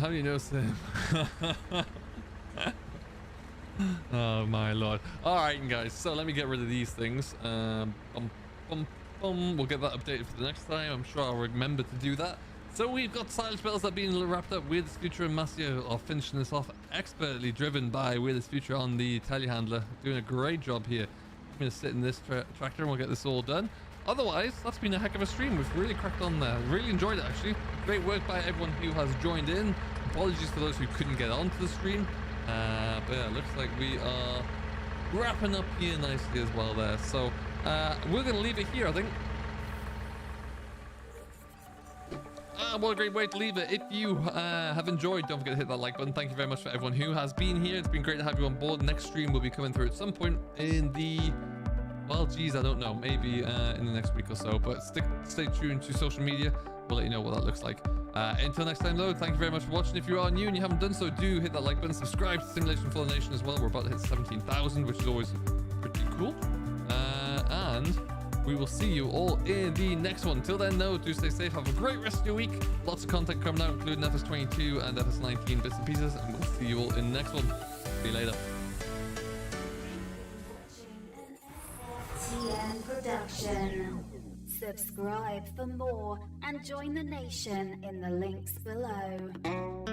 How do you know, Sam? Oh my lord. Alright guys, so let me get rid of these things. We'll get that updated for the next time. I'm sure I'll remember to do that. So we've got silage bells that are being wrapped up. Weirdest Future and Massey are finishing this off, expertly driven by Weirdest Future on the telehandler. Doing a great job here. I'm going to sit in this tractor and we'll get this all done. Otherwise, that's been a heck of a stream. We've really cracked on there. Really enjoyed it, actually. Great work by everyone who has joined in. Apologies for those who couldn't get onto the stream. But yeah, it looks like we are wrapping up here nicely as well there. So we're going to leave it here, I think. What a great way to leave it. If you have enjoyed, don't forget to hit that like button. Thank you very much for everyone who has been here. It's been great to have you on board. Next stream will be coming through at some point in the... Well, geez, I don't know. Maybe in the next week or so. But stay tuned to social media. We'll let you know what that looks like. Until next time, though, thank you very much for watching. If you are new and you haven't done so, do hit that like button. Subscribe to Simulation for the Nation as well. We're about to hit 17,000, which is always pretty cool. And we will see you all in the next one. Till then, though, do stay safe. Have a great rest of your week. Lots of content coming out, including FS22 and FS19 bits and pieces. And we'll see you all in the next one. See you later. construction. Subscribe for more and join the nation in the links below.